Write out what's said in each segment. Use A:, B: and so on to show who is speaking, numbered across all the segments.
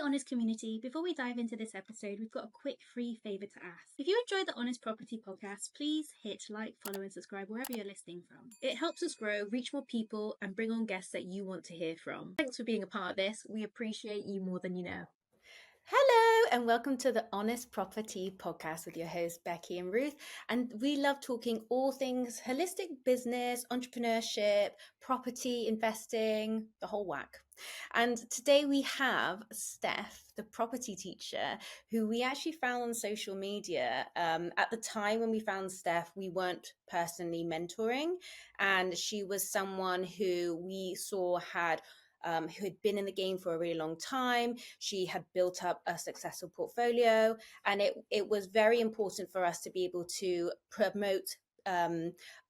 A: Honest community, before we dive into this episode, we've got a quick free favour to ask. If you enjoyed the Honest Property podcast, please hit like, follow and subscribe wherever you're listening from. It helps us grow, reach more people and bring on guests that you want to hear from. Thanks for being a part of this. We appreciate you more than you know.
B: Hello and welcome to the Honest Property podcast with your hosts Becky and Ruth, and we love talking all things holistic business, entrepreneurship, property, investing, the whole whack. And today we have Steph, the property teacher, who we actually found on social media. At the time when we found Steph, we weren't personally mentoring, and she was someone who we saw who had been in the game for a really long time. She had built up a successful portfolio, and it was very important for us to be able to promote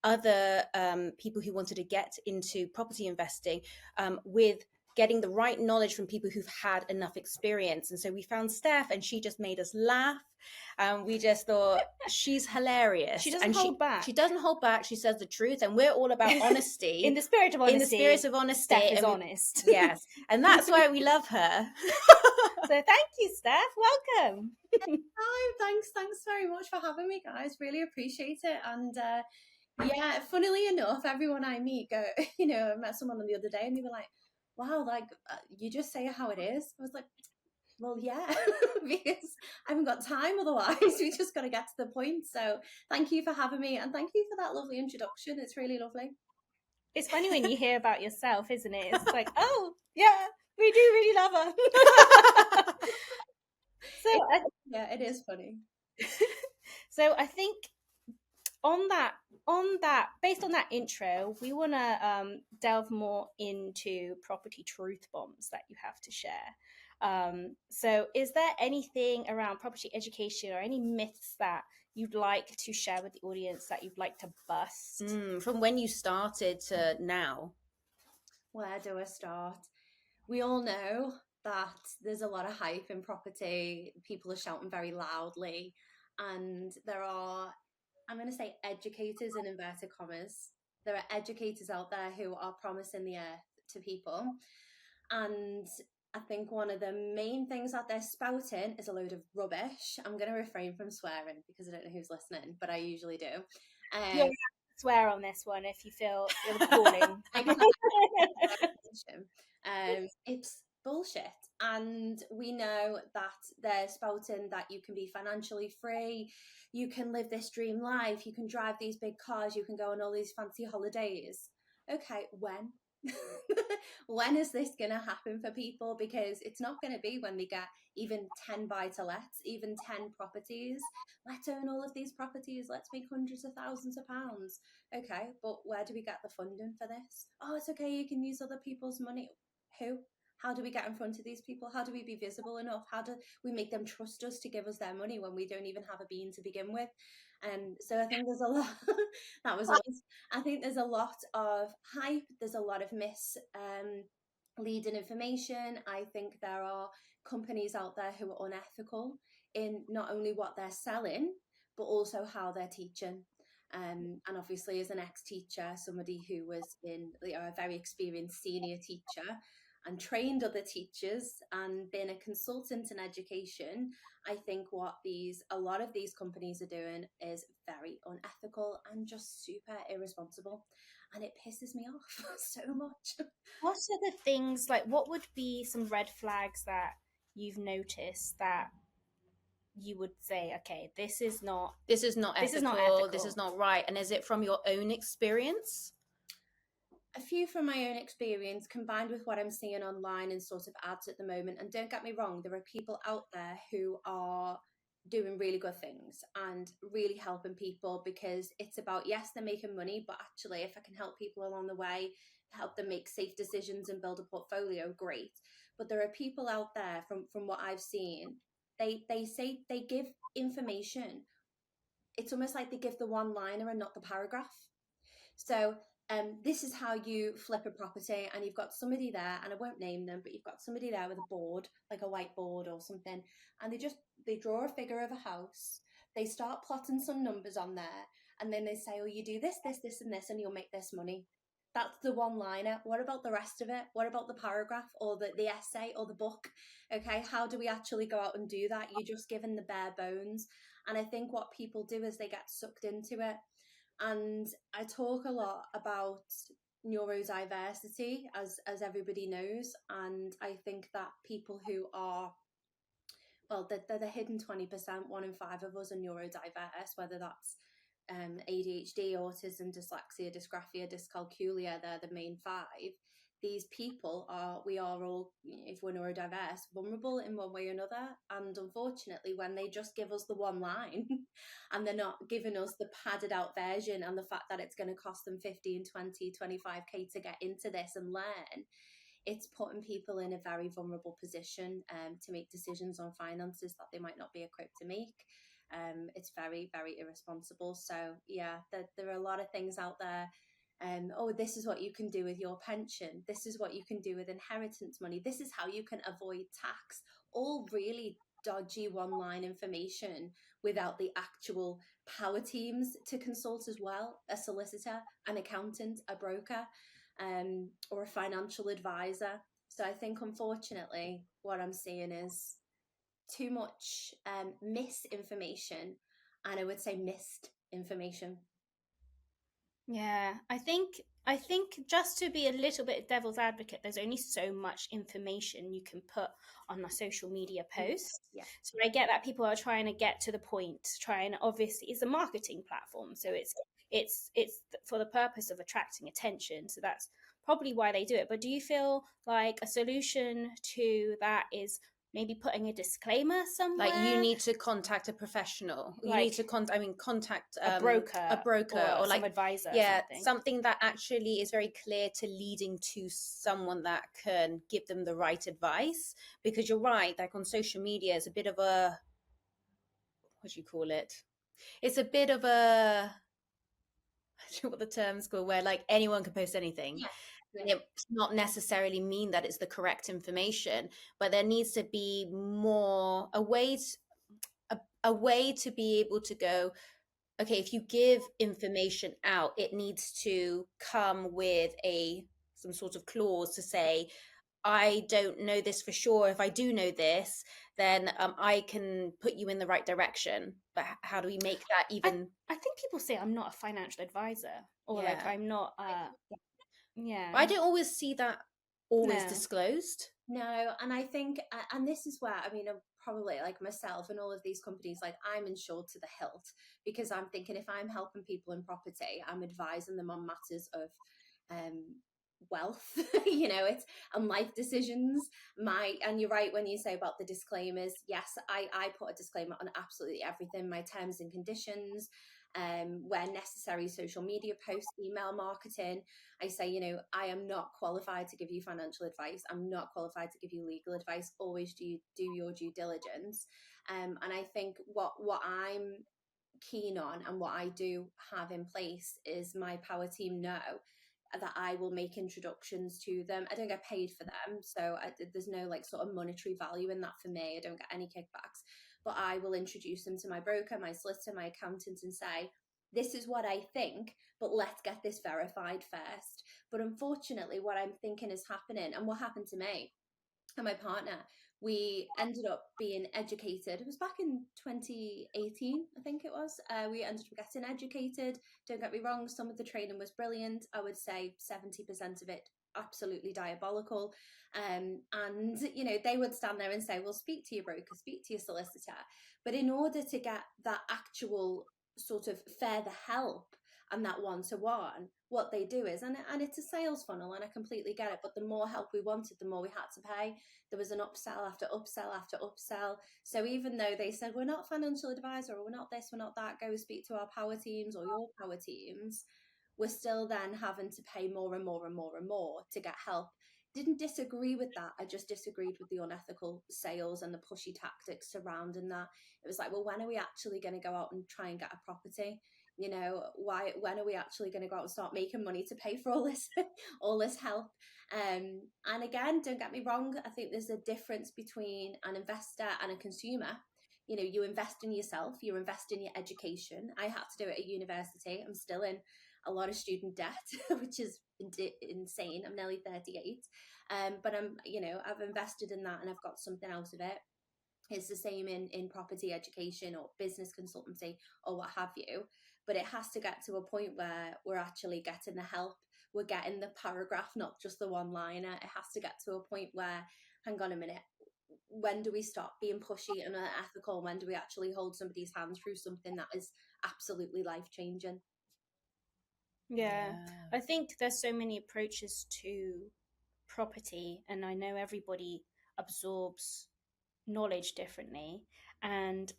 B: other people who wanted to get into property investing with getting the right knowledge from people who've had enough experience. And so we found Steph, and she just made us laugh. We just thought she's hilarious.
A: She doesn't hold back.
B: She doesn't hold back. She says the truth, and we're all about honesty.
A: In the spirit of honesty.
B: In the spirit of honesty.
A: Steph is honest.
B: Yes, and that's why we love her.
A: So thank you, Steph. Welcome.
C: Hi, thanks very much for having me, guys. Really appreciate it. And yeah, funnily enough, everyone I meet I met someone the other day and they were like, wow, you just say it how it is. I was like, well, yeah, because I haven't got time otherwise. We just got to get to the point. So thank you for having me, and thank you for that lovely introduction. It's really lovely.
A: It's funny when you hear about yourself, isn't it? It's like, oh, yeah, we do really love her.
C: Yeah, it is funny.
A: So I think on that, based on that intro, we want to delve more into property truth bombs that you have to share. So is there anything around property education or any myths that you'd like to share with the audience that you'd like to bust?
B: From when you started to now?
C: Where do I start? We all know that there's a lot of hype in property. People are shouting very loudly, and there are, I'm going to say, educators in inverted commas. There are educators out there who are promising the earth to people. And I think one of the main things that they're spouting is a load of rubbish. I'm going to refrain from swearing because I don't know who's listening, but I usually do.
A: Yeah, swear on this one if you feel the calling.
C: It's bullshit. And we know that they're spouting that you can be financially free, you can live this dream life, you can drive these big cars, you can go on all these fancy holidays. Okay, when? When is this going to happen for people? Because it's not going to be when they get even 10 buy-to-lets, even 10 properties. Let's own all of these properties. Let's make hundreds of thousands of pounds. Okay, but where do we get the funding for this? Oh, it's okay, you can use other people's money. Who? How do we get in front of these people? How do we be visible enough? How do we make them trust us to give us their money when we don't even have a bean to begin with? And so I think there's a lot. That was us. I think there's a lot of hype. There's a lot of misleading information. I think there are companies out there who are unethical in not only what they're selling, but also how they're teaching. And obviously, as an ex-teacher, somebody who was a very experienced senior teacher and trained other teachers and been a consultant in education, I think what a lot of these companies are doing is very unethical and just super irresponsible. And it pisses me off so much.
A: What are the things, like, what would be some red flags that you've noticed that you would say, okay, this is not ethical,
B: this is not right? And is it from your own experience?
C: A few from my own experience combined with what I'm seeing online and sort of ads at the moment. And don't get me wrong, there are people out there who are doing really good things and really helping people, because it's about, yes, they're making money, but actually if I can help people along the way, help them make safe decisions and build a portfolio, great. But there are people out there from what I've seen, they say they give information. It's almost like they give the one-liner and not the paragraph. So this is how you flip a property, and you've got somebody there, and I won't name them, but you've got somebody there with a board, like a whiteboard or something, and they draw a figure of a house, they start plotting some numbers on there, and then they say, oh, you do this, this, this, and this, and you'll make this money. That's the one liner. What about the rest of it? What about the paragraph or the essay or the book? Okay, how do we actually go out and do that? You're just given the bare bones. And I think what people do is they get sucked into it. And I talk a lot about neurodiversity, as everybody knows. And I think that people who are, well, they're the hidden 20%. 1 in 5 of us are neurodiverse, whether that's ADHD, autism, dyslexia, dysgraphia, dyscalculia. They're the main 5. These people we are all, if we're neurodiverse, vulnerable in one way or another. And unfortunately, when they just give us the one line and they're not giving us the padded out version and the fact that it's going to cost them 15, 20, 25k to get into this and learn, it's putting people in a very vulnerable position to make decisions on finances that they might not be equipped to make. It's very, very irresponsible. So yeah, there are a lot of things out there. This is what you can do with your pension. This is what you can do with inheritance money. This is how you can avoid tax. All really dodgy one-line information without the actual power teams to consult as well, a solicitor, an accountant, a broker, or a financial advisor. So I think, unfortunately, what I'm seeing is too much misinformation, and I would say missed information.
A: Yeah, I think just to be a little bit devil's advocate, there's only so much information you can put on a social media post.
C: Yeah.
A: So I get that people are trying to get to the point, obviously it's a marketing platform, so it's for the purpose of attracting attention. So that's probably why they do it. But do you feel like a solution to that is maybe putting a disclaimer somewhere?
B: Like you need to contact a professional. You need to contact
A: a broker
B: or like
A: some advisor.
B: Yeah, something that actually is very clear to leading to someone that can give them the right advice. Because you're right, like on social media, it's a bit of a, what do you call it? It's a bit of a, I don't know what the term's called, where like anyone can post anything.
C: Yeah.
B: And it's not necessarily mean that it's the correct information, but there needs to be more a way to be able to go, okay, if you give information out, it needs to come with some sort of clause to say, I don't know this for sure. If I do know this, then I can put you in the right direction. But how do we make that even?
A: I think people say I'm not a financial advisor, or like I'm not. Yeah,
B: I don't always see that disclosed.
C: No, and I think, and this is where, I mean, I'm probably like myself and all of these companies, like I'm insured to the hilt, because I'm thinking if I'm helping people in property, I'm advising them on matters of wealth, it's and life decisions. And you're right when you say about the disclaimers. Yes, I put a disclaimer on absolutely everything, my terms and conditions, where necessary, social media posts, email marketing. I say, I am not qualified to give you financial advice. I'm not qualified to give you legal advice. Always do your due diligence. And I think what I'm keen on and what I do have in place is my power team know that I will make introductions to them. I don't get paid for them, so there's no like sort of monetary value in that for me. I don't get any kickbacks, but I will introduce them to my broker, my solicitor, my accountant, and say, this is what I think, but let's get this verified first. But unfortunately, what I'm thinking is happening, and what happened to me and my partner, we ended up being educated. It was back in 2018, I think it was. We ended up getting educated. Don't get me wrong, some of the training was brilliant. I would say 70% of it absolutely diabolical. And they would stand there and say, well, speak to your broker, speak to your solicitor. But in order to get that actual sort of further help and that one-to-one, what they do is, and it's a sales funnel, and I completely get it, but the more help we wanted, the more we had to pay. There was an upsell after upsell after upsell. So even though they said, we're not financial advisor, or we're not this, we're not that, go speak to our power teams or your power teams, we're still then having to pay more and more and more and more to get help. Didn't disagree with that. I just disagreed with the unethical sales and the pushy tactics surrounding that. It was like, well, when are we actually going to go out and try and get a property? When are we actually going to go out and start making money to pay for all this all this help? And again, don't get me wrong, I think there's a difference between an investor and a consumer. You invest in yourself, you invest in your education. I had to do it at university. I'm still in a lot of student debt, which is insane. I'm nearly 38. But I'm, I've invested in that and I've got something out of it. It's the same in property education or business consultancy or what have you. But it has to get to a point where we're actually getting the help. We're getting the paragraph, not just the one liner. It has to get to a point where, hang on a minute, when do we stop being pushy and unethical? When do we actually hold somebody's hand through something that is absolutely life changing?
A: Yeah, I think there's so many approaches to property, and I know everybody absorbs knowledge differently. And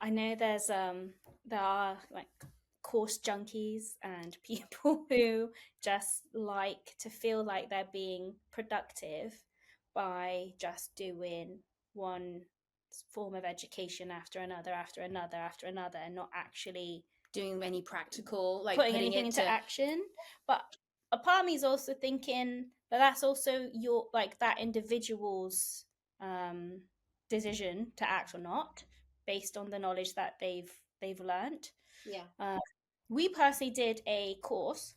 A: I know there are like course junkies and people who just like to feel like they're being productive by just doing one form of education after another, and not actually
B: doing any practical, like
A: putting anything into action. But a part of me is also thinking that that's also your, like, that individual's decision to act or not, based on the knowledge that they've learned.
C: Yeah.
A: We personally did a course.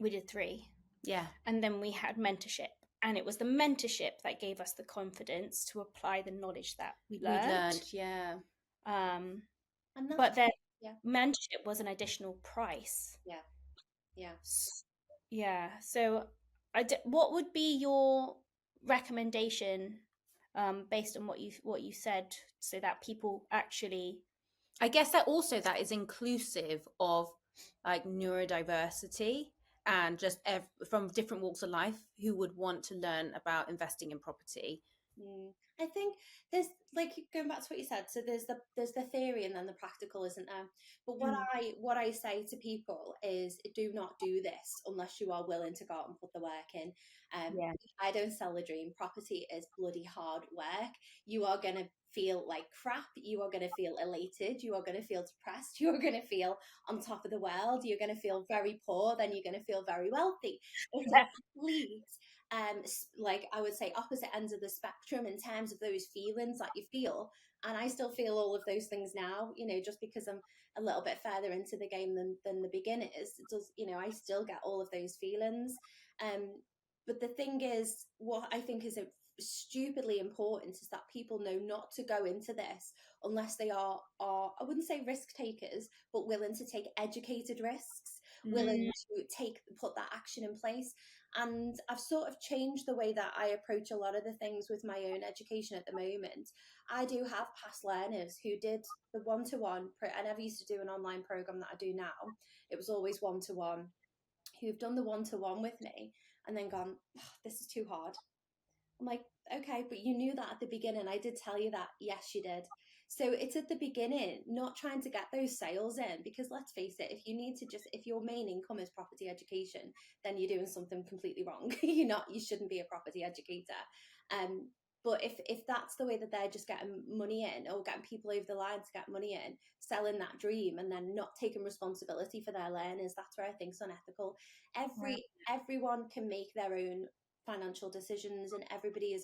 A: We did 3.
B: Yeah.
A: And then we had mentorship. And it was the mentorship that gave us the confidence to apply the knowledge that we learned.
B: Yeah.
A: But then mentorship was an additional price.
C: Yeah.
A: So what would be your recommendation, based on what you said, so that people actually,
B: I guess that also that is inclusive of like neurodiversity and just from different walks of life who would want to learn about investing in property.
C: I think there's, like, going back to what you said, so there's the theory and then the practical, isn't there? But what I say to people is, do not do this unless you are willing to go out and put the work in. I don't sell a dream. Property is bloody hard work. You are going to feel like crap. You are going to feel elated. You are going to feel depressed. You are going to feel on top of the world. You're going to feel very poor. Then you're going to feel very wealthy. It's a complete, like, I would say, opposite ends of the spectrum in terms of those feelings that you feel. And I still feel all of those things now, just because I'm a little bit further into the game than the beginners. It does, I still get all of those feelings. But the thing is, what I think is stupidly important is that people know not to go into this unless they are I wouldn't say risk takers, but willing to take educated risks, willing to put that action in place. And I've sort of changed the way that I approach a lot of the things with my own education at the moment. I do have past learners who did the one-to-one, I never used to do an online program that I do now. It was always one-to-one, who've done the one-to-one with me and then gone, oh, this is too hard. I'm like, okay, but you knew that at the beginning. I did tell you that. Yes, you did. So it's at the beginning, not trying to get those sales in, because let's face it, if your main income is property education, then you're doing something completely wrong. You shouldn't be a property educator. But if that's the way that they're just getting money in, or getting people over the line to get money in, selling that dream and then not taking responsibility for their learners, that's where I think it's unethical. Everyone can make their own financial decisions, and everybody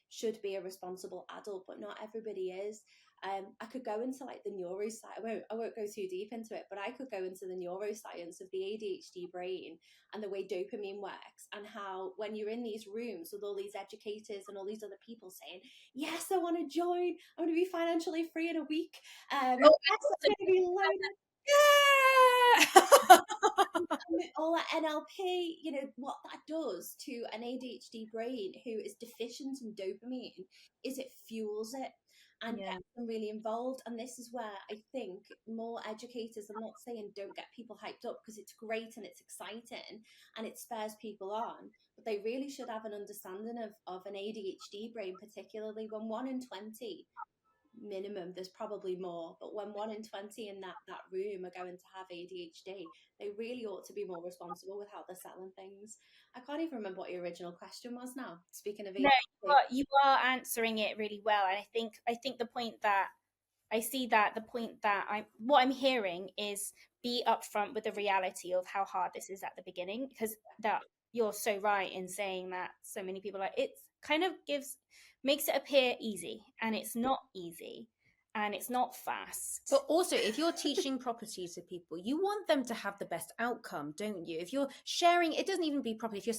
C: should be a responsible adult, but not everybody is. I could go into like the neuroscience. I won't go too deep into it, but I could go into the neuroscience of the ADHD brain and the way dopamine works, and how when you're in these rooms with all these educators and all these other people saying, yes, I want to join, I'm going to be financially free in a week, yes, I'm going to be loaded. All that NLP, what that does to an ADHD brain who is deficient in dopamine is it fuels it and gets them really involved. And this is where I think more educators, I'm not saying don't get people hyped up, because it's great and it's exciting and it spurs people on, but they really should have an understanding of an ADHD brain, particularly when 1 in 20 minimum, there's probably more, but when 1 in 20 in that room are going to have ADHD, they really ought to be more responsible with how they're selling things. I can't even remember what your original question was now, speaking of ADHD.
A: No, you are answering it really well. And I think the point that I see, that the point that what I'm hearing is, be upfront with the reality of how hard this is at the beginning, because that you're so right in saying that so many people, like, it kind of makes it appear easy, and it's not easy. and it's not fast.
B: But also, if you're teaching property to people, you want them to have the best outcome, don't you? If you're sharing, it doesn't even be property. If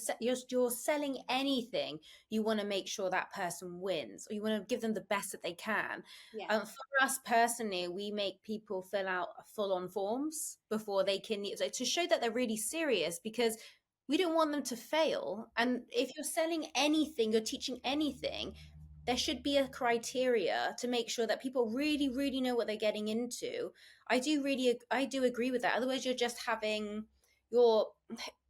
B: you're selling anything, you want to make sure that person wins, or you want to give them the best that they can.
C: Yeah.
B: For us personally, we make people fill out full-on forms before they can, to show that they're really serious, because we don't want them to fail. And if you're selling anything, you're teaching anything, there should be a criteria to make sure that people really, really know what they're getting into. I do agree with that. Otherwise, you're just having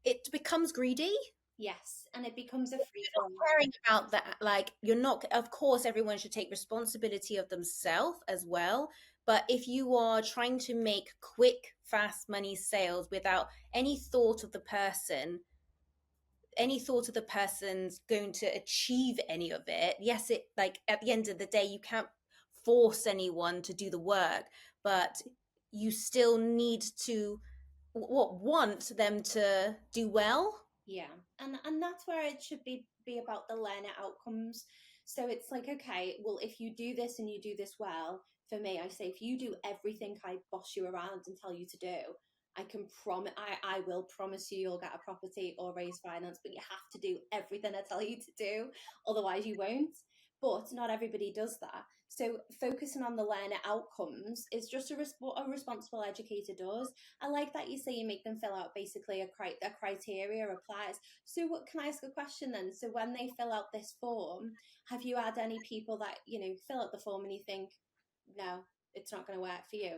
B: it becomes greedy.
C: Yes, and it becomes a free
B: You're
C: for
B: not caring about that. Like, you're not, of course, everyone should take responsibility of themselves as well. But if you are trying to make quick, fast money sales without any thought of the person's going to achieve any of it, yes, it, like, at the end of the day, you can't force anyone to do the work, but you still need to want them to do well.
C: Yeah, and that's where it should be about the learner outcomes. So it's like, okay, well, if you do this and you do this well, for me, I say, if you do everything I boss you around and tell you to do, I can promise, I will promise you, you'll get a property or raise finance, but you have to do everything I tell you to do, otherwise you won't. But not everybody does that. So focusing on the learner outcomes is just what a responsible educator does. I like that you say you make them fill out basically a criteria applies. So what, can I ask a question then? So when they fill out this form, have you had any people that, fill out the form and you think, no, it's not going to work for you?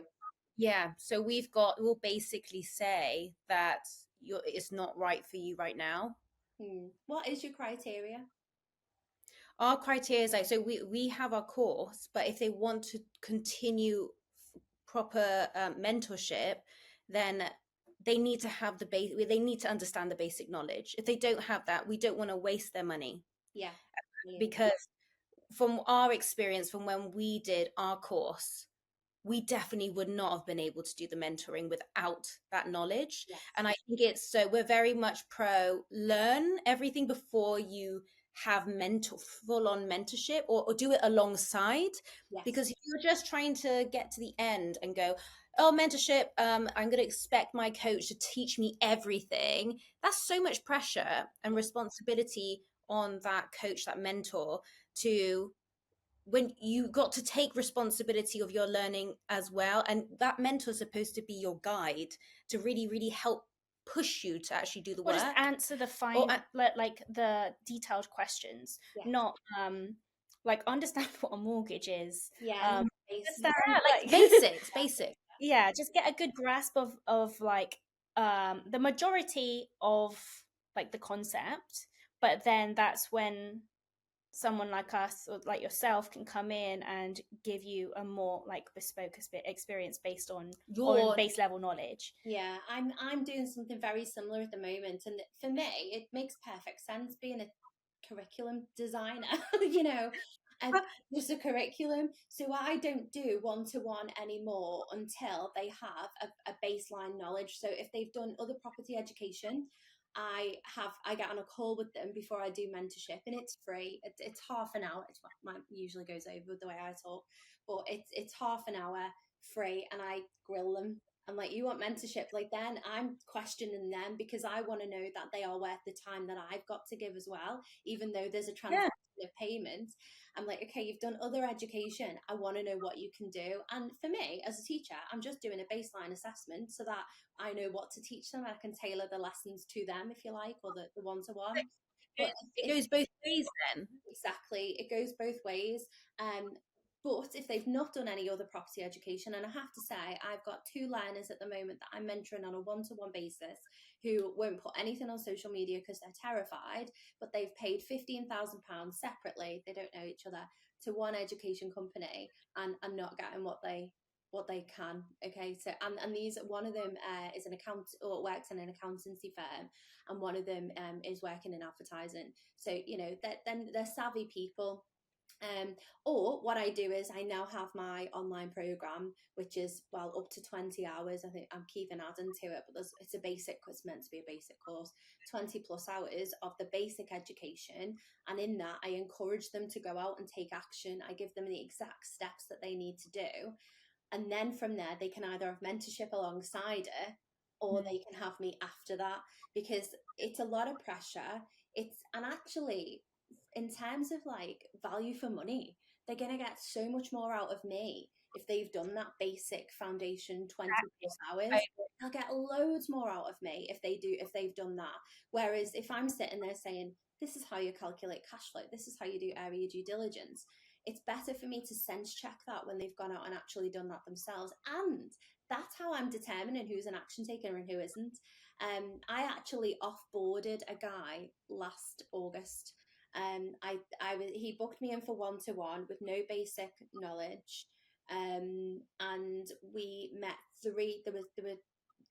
B: Yeah, so we'll basically say that it's not right for you right now.
C: What is your criteria?
B: Our criteria is like, so we have our course, but if they want to continue proper mentorship, then they need to have they need to understand the basic knowledge. If they don't have that, we don't want to waste their money.
C: Yeah.
B: Because from our experience, from when we did our course, we definitely would not have been able to do the mentoring without that knowledge.
C: Yes.
B: And I think we're very much pro learn everything before you have full on mentorship, or do it alongside.
C: Yes.
B: Because if you're just trying to get to the end and go, oh, mentorship, I'm going to expect my coach to teach me everything, that's so much pressure and responsibility on that coach, that mentor, to when you got to take responsibility of your learning as well. And that mentor is supposed to be your guide to really, really help push you to actually do the
A: Or
B: work.
A: just answer the like the detailed questions,
C: Yeah.
A: not like understand what a mortgage is.
C: Yeah.
B: Basic.
A: Yeah, just get a good grasp of like the majority of like the concept, but then that's when someone like us or like yourself can come in and give you a more like bespoke experience based on
B: Your
A: base level knowledge.
C: Yeah, I'm doing something very similar at the moment, and for me, it makes perfect sense being a curriculum designer, and just a curriculum. So I don't do one-to-one anymore until they have a baseline knowledge. So if they've done other property education, I get on a call with them before I do mentorship, and it's free. It's half an hour. It's what mine usually goes over the way I talk, but it's half an hour free, and I grill them. I'm like, you want mentorship? Like, then I'm questioning them because I want to know that they are worth the time that I've got to give as well, even though there's a transaction of payment. I'm like, okay, you've done other education. I want to know what you can do. And for me, as a teacher, I'm just doing a baseline assessment so that I know what to teach them. I can tailor the lessons to them, if you like, or the one-to-one. But
B: it goes both ways then.
C: Exactly, it goes both ways. But if they've not done any other property education, and I have to say, I've got 2 learners at the moment that I'm mentoring on a one-to-one basis who won't put anything on social media because they're terrified, but they've paid £15,000 separately, they don't know each other, to one education company and not getting what they can. Okay, so and these, one of them is an account, or works in an accountancy firm, and one of them is working in advertising. So they're savvy people. Or what I do is I now have my online program, which is, well, up to 20 hours. I think I'm keeping adding to it, but it's a basic, it's meant to be a basic course, 20 plus hours of the basic education. And in that, I encourage them to go out and take action. I give them the exact steps that they need to do. And then from there, they can either have mentorship alongside it, or they can have me after that, because it's a lot of pressure. And actually, in terms of like value for money, they're going to get so much more out of me if they've done that basic foundation 20 plus hours. They'll get loads more out of me if they've done that. Whereas if I'm sitting there saying, this is how you calculate cash flow, this is how you do area due diligence, it's better for me to sense check that when they've gone out and actually done that themselves. And that's how I'm determining who's an action taker and who isn't. I actually offboarded a guy last August. He booked me in for one-to-one with no basic knowledge. And we met there were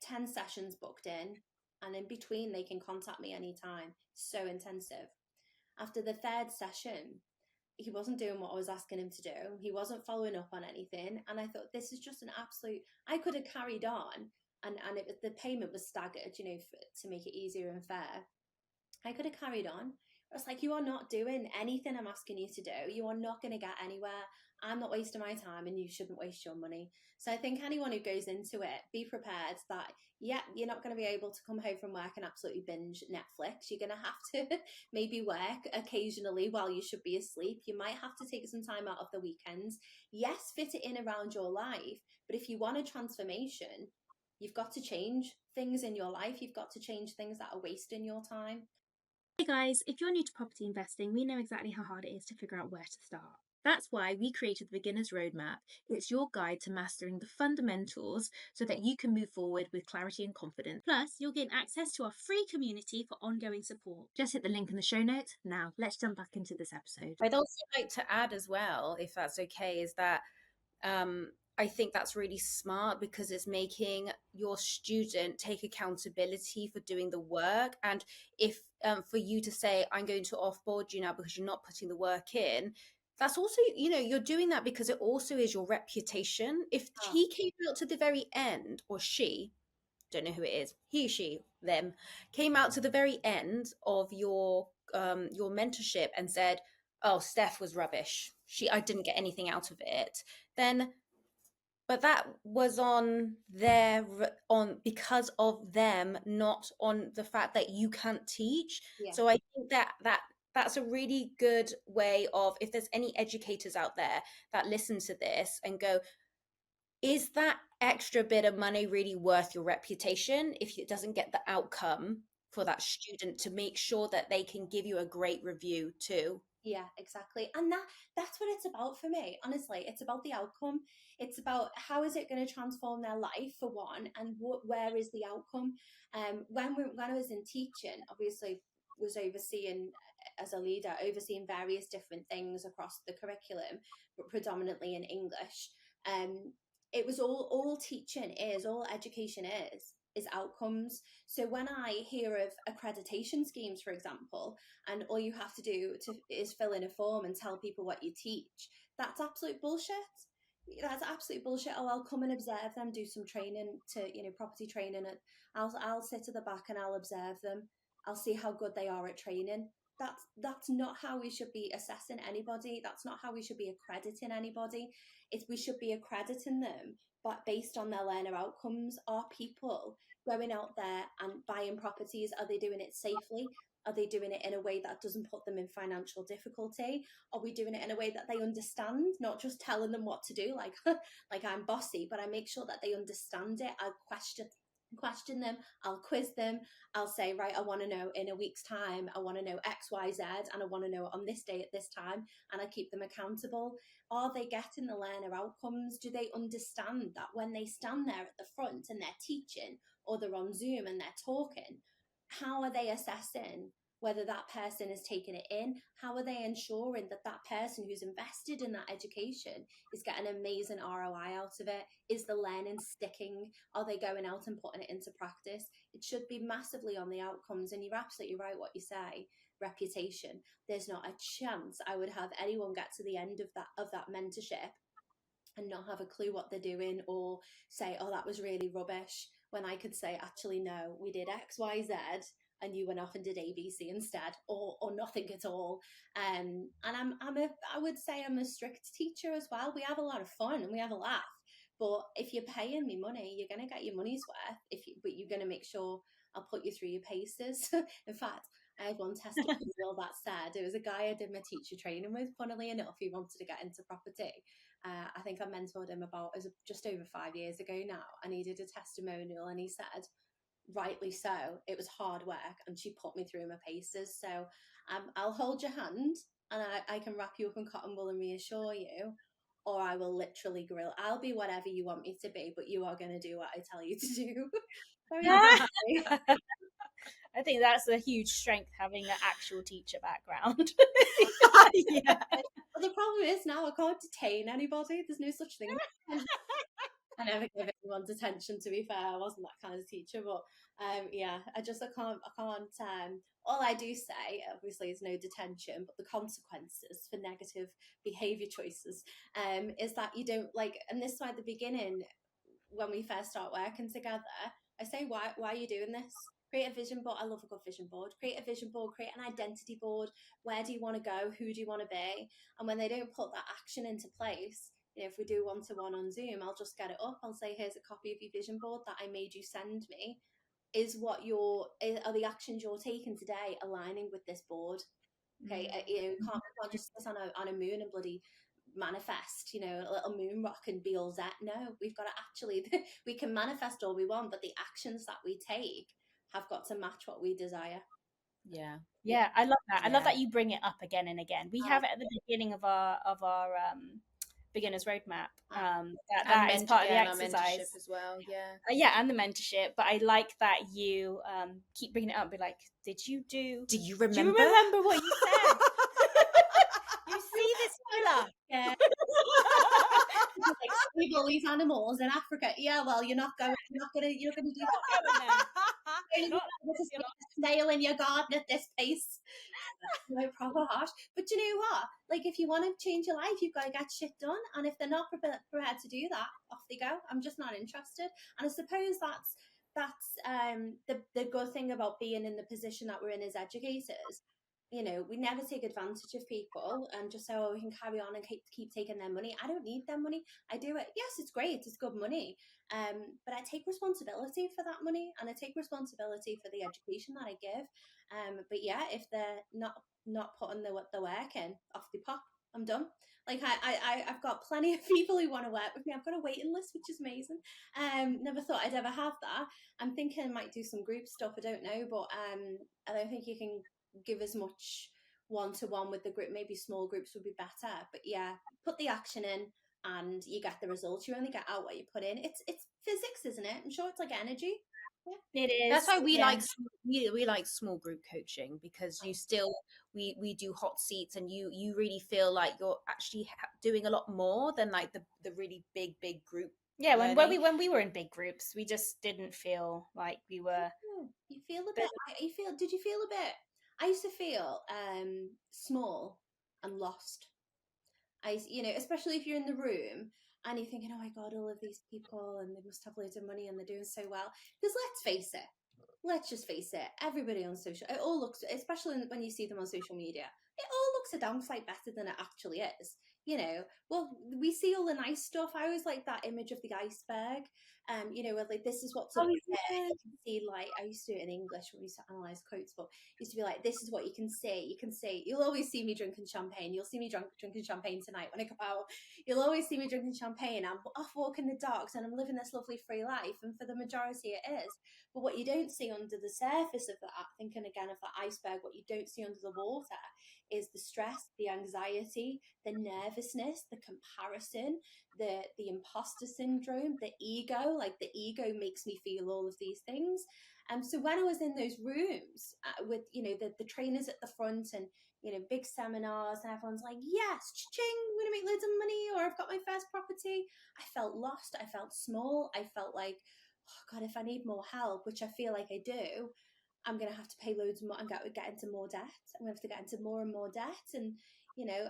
C: 10 sessions booked in, and in between they can contact me anytime. So intensive. After the third session, he wasn't doing what I was asking him to do. He wasn't following up on anything. And I thought, this is just an absolute, I could have carried on, and the payment was staggered, to make it easier and fair. I could have carried on. I was like, you are not doing anything I'm asking you to do. You are not going to get anywhere. I'm not wasting my time, and you shouldn't waste your money. So I think anyone who goes into it, be prepared that, yeah, you're not going to be able to come home from work and absolutely binge Netflix. You're going to have to maybe work occasionally while you should be asleep. You might have to take some time out of the weekends. Yes, fit it in around your life. But if you want a transformation, you've got to change things in your life. You've got to change things that are wasting your time.
D: Hey guys, if you're new to property investing, we know exactly how hard it is to figure out where to start. That's why we created the Beginner's Roadmap. It's your guide to mastering the fundamentals so that you can move forward with clarity and confidence. Plus, you'll gain access to our free community for ongoing support. Just hit the link in the show notes. Now, let's jump back into this episode.
B: I'd also like to add as well, if that's okay, is that I think that's really smart, because it's making your student take accountability for doing the work. And if for you to say, I'm going to offboard you now because you're not putting the work in, that's also, you're doing that because it also is your reputation. If he came out to the very end, or she, don't know who it is, he, she, them, came out to the very end of your mentorship and said, oh, Steph was rubbish, I didn't get anything out of it, then, but that was because of them, not on the fact that you can't teach.
C: Yeah.
B: So I think that's a really good way of, if there's any educators out there that listen to this and go, is that extra bit of money really worth your reputation if it doesn't get the outcome for that student, to make sure that they can give you a great review too?
C: Yeah, exactly. And that's what it's about for me. Honestly, it's about the outcome. It's about how is it going to transform their life, for one, and where is the outcome. When I was in teaching, obviously was overseeing, as a leader, overseeing various different things across the curriculum, but predominantly in English. It was all teaching is, all education is outcomes. So when I hear of accreditation schemes, for example, and all you have to do is fill in a form and tell people what you teach, that's absolute bullshit. That's absolute bullshit. Oh, I'll come and observe them, do some training property training. I'll sit at the back and I'll observe them. I'll see how good they are at training. That's not how we should be assessing anybody. That's not how we should be accrediting anybody. We should be accrediting them, but based on their learner outcomes. Are people going out there and buying properties? Are they doing it safely? Are they doing it in a way that doesn't put them in financial difficulty? Are we doing it in a way that they understand? Not just telling them what to do, like like I'm bossy, but I make sure that they understand it. I question them, I'll quiz them, I'll say, right, I want to know in a week's time, I want to know XYZ, and I want to know on this day at this time, and I keep them accountable. Are they getting the learner outcomes? Do they understand that when they stand there at the front and they're teaching, or they're on Zoom and they're talking, how are they assessing whether that person is taking it in? How are they ensuring that that person who's invested in that education is getting amazing ROI out of it? Is the learning sticking? Are they going out and putting it into practice? It should be massively on the outcomes. And you're absolutely right what you say. reputation, there's not a chance I would have anyone get to the end of that mentorship and not have a clue what they're doing, or say, oh, that was really rubbish, when I could say, actually, no, we did X, Y, Z, and you went off and did ABC instead, or nothing at all. And I would say I'm a strict teacher as well. We have a lot of fun and we have a laugh. But if you're paying me money, you're going to get your money's worth. But you're going to make sure I'll put you through your paces. In fact, I had one testimonial that said, it was a guy I did my teacher training with, funnily enough, he wanted to get into property. I think I mentored him just over 5 years ago now, and he did a testimonial and he said, rightly so, it was hard work and she put me through my paces. So I'll hold your hand and I can wrap you up in cotton wool and reassure you, or I will literally grill. I'll be whatever you want me to be, but you are going to do what I tell you to do. Very
A: I think that's a huge strength, having an actual teacher background.
B: Yeah.
C: But the problem is now I can't detain anybody. There's no such thing. I never gave anyone's attention, to be fair. I wasn't that kind of teacher, but yeah, I can't. All I do say, obviously, is no detention, but the consequences for negative behaviour choices is that you don't like, and this is why at the beginning, when we first start working together, I say, why are you doing this? Create a vision board. I love a good vision board. Create a vision board, create an identity board. Where do you want to go? Who do you want to be? And when they don't put that action into place, if we do one-to-one on Zoom, I'll just get it up. I'll say, here's a copy of your vision board that I made you send me. Are the actions you're taking today aligning with this board? Okay, can't just sit on a moon and bloody manifest, a little moon rock and be all that. No, we've got to actually, we can manifest all we want, but the actions that we take have got to match what we desire.
A: Yeah, I love that. I love that you bring it up again and again. We have it at the beginning of our beginner's roadmap. That is part of the exercise
B: as well.
A: And the mentorship. But I like that you keep bringing it up. Be like, do you remember what you said? You see this fella?
C: Yeah. Like, leave all these animals in Africa. Yeah, well, you're not going to do that. You're not a snail in your garden at this pace. No, proper harsh. But you know what? Like, if you want to change your life, you've got to get shit done. And if they're not prepared to do that, off they go. I'm just not interested. And I suppose that's the good thing about being in the position that we're in as educators. We never take advantage of people and just say, oh, we can carry on and keep taking their money. I don't need their money. I do it. Yes, it's great. It's good money. But I take responsibility for that money, and I take responsibility for the education that I give. But yeah, if they're not putting the work in, off they pop. I'm done. Like I've got plenty of people who want to work with me. I've got a waiting list, which is amazing. Never thought I'd ever have that. I'm thinking I might do some group stuff. I don't know, but I don't think you can give as much one-to-one with the group. Maybe small groups would be better. But yeah, put the action in and you get the results. You only get out what you put in. It's physics, isn't it? I'm sure it's like energy.
A: Yeah. It is.
B: That's why we like small group coaching, because you still we do hot seats, and you really feel like you're actually doing a lot more than like the really big group.
A: Yeah, when we were in big groups, we just didn't feel like we were.
C: You feel a bit. Did you feel a bit? I used to feel small and lost. Especially if you're in the room and you're thinking, oh my God, all of these people, and they must have loads of money and they're doing so well. Because let's just face it, everybody on social, it all looks, especially when you see them on social media, it all looks a damn sight better than it actually is. Well, we see all the nice stuff. I always like that image of the iceberg. Where like, this is what's up there. You can see, like, I used to do it in English when we used to analyze quotes, but it used to be like, this is what you can see. You can see, you'll always see me drinking champagne. You'll see me drinking champagne tonight when I go out. You'll always see me drinking champagne. I'm off walking the dogs and I'm living this lovely free life. And for the majority it is. But what you don't see under the surface of that, thinking again of that iceberg, what you don't see under the water is the stress, the anxiety, the nervousness, the comparison, the imposter syndrome, the ego. Like, the ego makes me feel all of these things. So when I was in those rooms with, the trainers at the front and, big seminars, and everyone's like, yes, cha-ching, I'm going to make loads of money, or I've got my first property, I felt lost. I felt small. I felt like, oh God, if I need more help, which I feel like I do, I'm going to have to pay loads more. I'm going to get into more debt. I'm going to have to get into more and more debt. And, you know,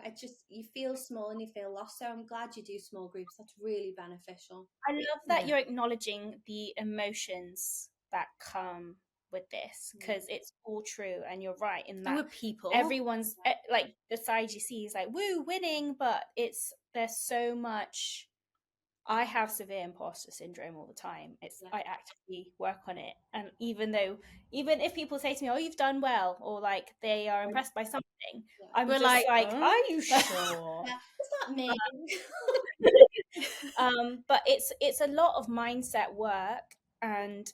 C: you feel small and you feel lost. So I'm glad you do small groups. That's really beneficial.
A: I love that you're acknowledging the emotions that come with this, because it's all true, and you're right in that
B: we're people.
A: Everyone's like, the side you see is like, woo, winning, but there's so much. I have severe imposter syndrome all the time. I actively work on it, and even if people say to me, "Oh, you've done well," or like they are impressed by something, I'm
B: We're
A: just like,
B: "Oh?"
A: "Are you sure?"
C: Is that me?
A: But it's a lot of mindset work, and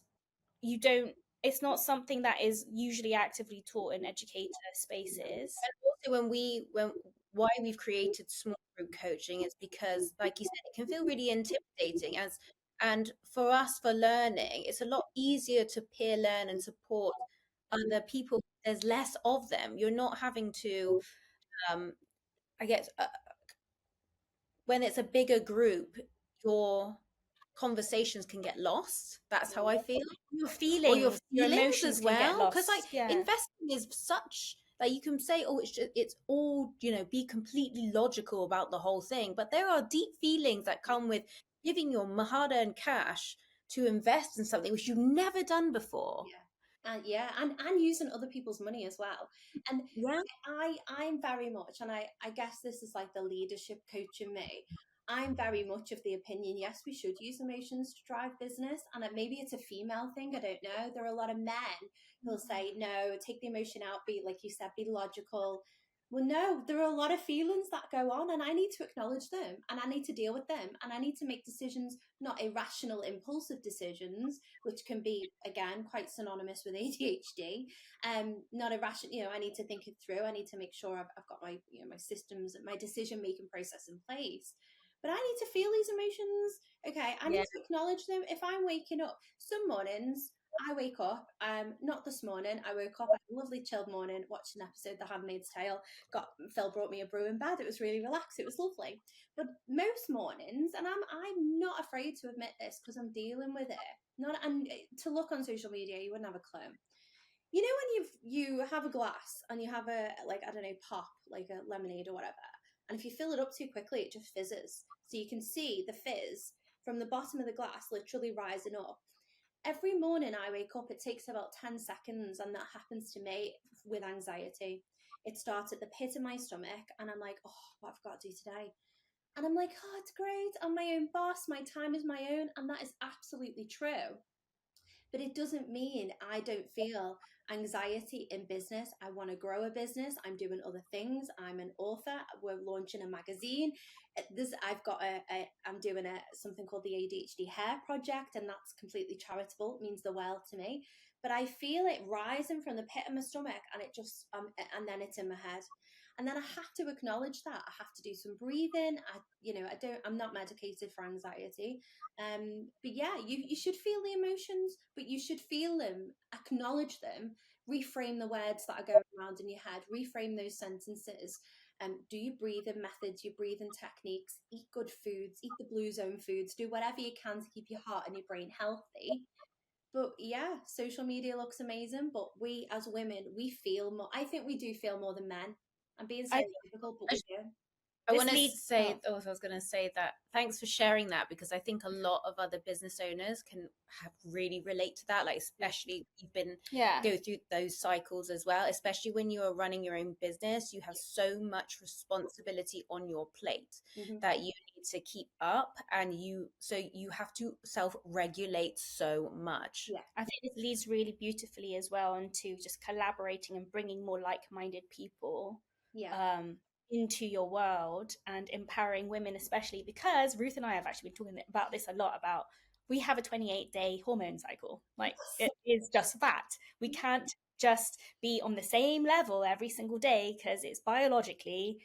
A: it's not something that is usually actively taught in educator spaces.
B: And also why we've created small group coaching is because, like you said, it can feel really intimidating, and for us, for learning, it's a lot easier to peer learn and support other people. There's less of them. You're not having to, I guess, when it's a bigger group, your conversations can get lost. That's how I feel.
A: Your
B: Or your
A: feelings, your
B: feelings
A: emotions
B: as
A: can get
B: well, because
A: lost.
B: like
A: Yeah.
B: investing is such, like, you can say, oh, it's all, you know, be completely logical about the whole thing, but there are deep feelings that come with giving your hard-earned cash to invest in something which you've never done before.
C: And using other people's money as well. And
B: Yeah.
C: I'm very much, and I guess this is like the leadership coach in me. I'm very much of the opinion, yes, we should use emotions to drive business. And maybe it's a female thing, I don't know. There are a lot of men who'll say, no, take the emotion out, be, like you said, be logical. Well, no, there are a lot of feelings that go on, and I need to acknowledge them, and I need to deal with them, and I need to make decisions, not irrational, impulsive decisions, which can be, again, quite synonymous with ADHD. Not irrational, you know, I need to think it through. I need to make sure I've got my, you know, my systems and my decision-making process in place. But I need to feel these emotions. Okay, I need to acknowledge them. If I'm waking up, some mornings I wake up, not this morning. I woke up, I had a lovely chilled morning, watched an episode of The Handmaid's Tale. Phil brought me a brew in bed. It was really relaxed. It was lovely. But most mornings, and I'm not afraid to admit this because I'm dealing with it. Not and to look on social media, you wouldn't have a clue. You know when you have a glass and you have a, like, I don't know, pop, like a lemonade or whatever, and if you fill it up too quickly, it just fizzes. So you can see the fizz from the bottom of the glass literally rising up. Every morning I wake up, it takes about 10 seconds, and that happens to me with anxiety. It starts at the pit of my stomach, and I'm like, oh, what I've got to do today. And I'm like, oh, it's great. I'm my own boss. My time is my own. And that is absolutely true. But it doesn't mean I don't feel anxiety in business. I want to grow a business. I'm doing other things. I'm an author. We're launching a magazine. I'm doing something called the ADHD Hair Project, and that's completely charitable. It means the world to me. But I feel it rising from the pit of my stomach, and it just, and then it's in my head. And then I have to acknowledge that. I have to do some breathing. I'm not medicated for anxiety. But yeah, you should feel the emotions, but you should feel them, acknowledge them, reframe the words that are going around in your head, reframe those sentences. Do your breathing methods, your breathing techniques, eat good foods, eat the blue zone foods, do whatever you can to keep your heart and your brain healthy. But yeah, social media looks amazing, but we as women, we feel more. I think we do feel more than men. I'm being stereotypical, but we do.
B: I want to say, I was going to say that thanks for sharing that, because I think a lot of other business owners can really relate to that. Like, especially you've been go through those cycles as well, especially when you are running your own business, you have so much responsibility on your plate that you need to keep up, and you have to self-regulate so much.
A: Yeah, I think this leads really beautifully as well into just collaborating and bringing more like-minded people into your world and empowering women, especially because Ruth and I have actually been talking about this a lot, about we have a 28-day hormone cycle. Like, it is just fact. We can't just be on the same level every single day, because it's biologically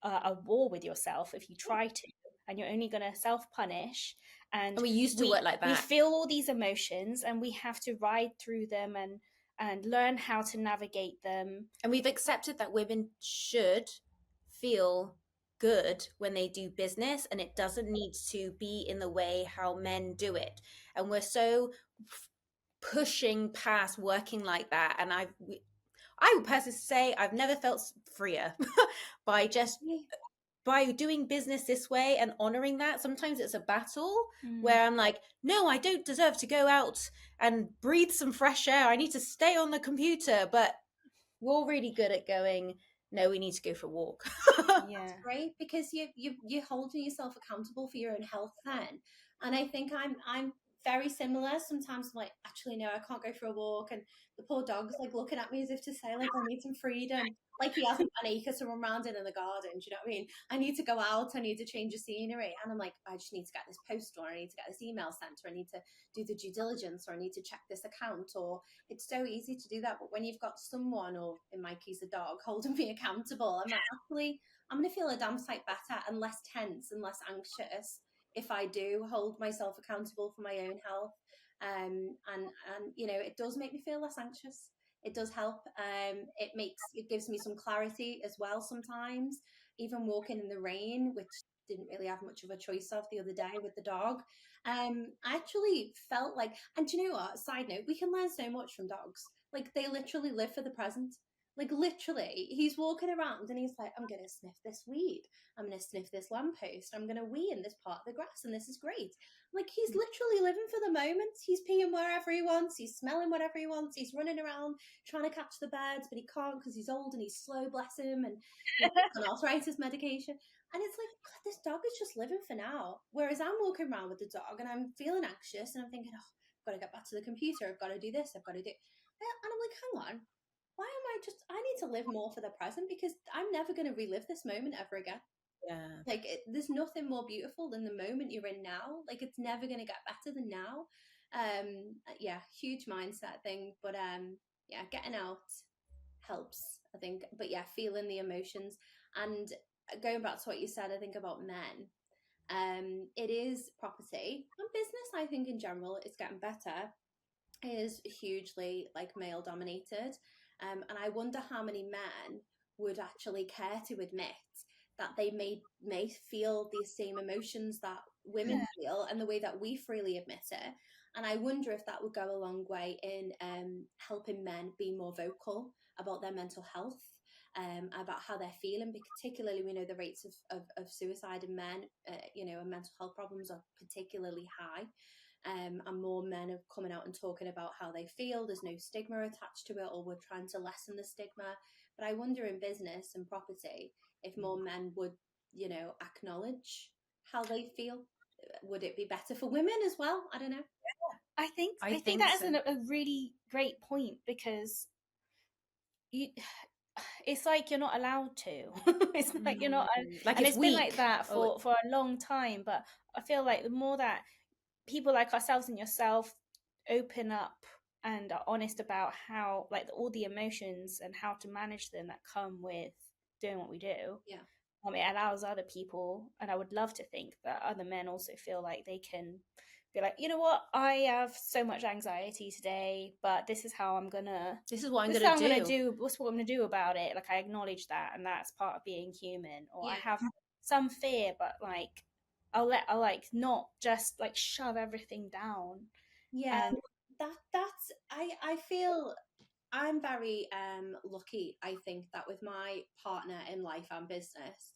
A: a war with yourself if you try to, and you're only going to self-punish. And
B: we used to work like that.
A: We feel all these emotions, and we have to ride through them and learn how to navigate them.
B: And we've accepted that women should feel good when they do business, and it doesn't need to be in the way how men do it. And we're so pushing past working like that. And I would personally say I've never felt freer by doing business this way and honoring that. Sometimes it's a battle where I'm like, no, I don't deserve to go out and breathe some fresh air. I need to stay on the computer. But we're all really good at going, no, we need to go for a walk.
A: Yeah.
C: Right, because you're holding yourself accountable for your own health then. And I think I'm very similar. Sometimes I'm like, actually no, I can't go for a walk, and the poor dog's like looking at me as if to say like, I need some freedom, like he hasn't got an acre to run around in the garden. Do you know what I mean? I need to go out, I need to change the scenery, and I'm like, I just need to get this post, or I need to get this email sent, or I need to do the due diligence, or I need to check this account. Or it's so easy to do that, but when you've got someone, or in my case a dog, holding me accountable, I'm like, actually I'm going to feel a damn sight better and less tense and less anxious if I do hold myself accountable for my own health. And you know, it does make me feel less anxious. It does help. It gives me some clarity as well sometimes. Even walking in the rain, which didn't really have much of a choice of the other day with the dog. I actually felt like, and do you know what? Side note, we can learn so much from dogs. Like they literally live for the present. Like literally, he's walking around and he's like, I'm going to sniff this weed. I'm going to sniff this lamppost. I'm going to wee in this part of the grass, and this is great. Like he's literally living for the moment. He's peeing wherever he wants. He's smelling whatever he wants. He's running around trying to catch the birds, but he can't because he's old and he's slow, bless him, and he's on arthritis medication. And it's like, God, this dog is just living for now. Whereas I'm walking around with the dog and I'm feeling anxious and I'm thinking, oh, I've got to get back to the computer. I've got to do this. I've got to do. And I'm like, hang on, why am I need to live more for the present, because I'm never going to relive this moment ever again.
B: Yeah.
C: Like there's nothing more beautiful than the moment you're in now. Like it's never going to get better than now. Yeah, huge mindset thing. But yeah, getting out helps, I think. But yeah, feeling the emotions. And going back to what you said, I think about men. It is property and business, I think in general, it's getting better, is hugely like male dominated. And I wonder how many men would actually care to admit that they may feel the same emotions that women feel, and the way that we freely admit it. And I wonder if that would go a long way in helping men be more vocal about their mental health, about how they're feeling. Particularly, we know the rates of suicide in men, you know, and mental health problems are particularly high. And more men are coming out and talking about how they feel. There's no stigma attached to it, or we're trying to lessen the stigma. But I wonder in business and property, if more men would, you know, acknowledge how they feel, would it be better for women as well? I don't know.
A: I think
B: think
A: that is
B: so.
A: a really great point, because you it's like you're not allowed to. It's like you're not,
B: Like
A: and
B: it's
A: been like
B: weak.
A: that for a long time. But I feel like the more that people like ourselves and yourself open up and are honest about how, like, all the emotions and how to manage them that come with doing what we do,
C: Yeah.
A: it allows other people, and I would love to think that other men also feel like they can be like, you know what, I have so much anxiety today, but this is how I'm gonna
B: This is what I'm
A: this is
B: going
A: how I'm
B: to
A: gonna
B: do.
A: do what's what I'm gonna do about it. Like, I acknowledge that, and that's part of being human. Or I
C: Yeah.
A: have some fear, but like I'll like not just like shove everything down.
C: Yeah.
A: And
C: That's I feel I'm very lucky, I think, that with my partner in life and business,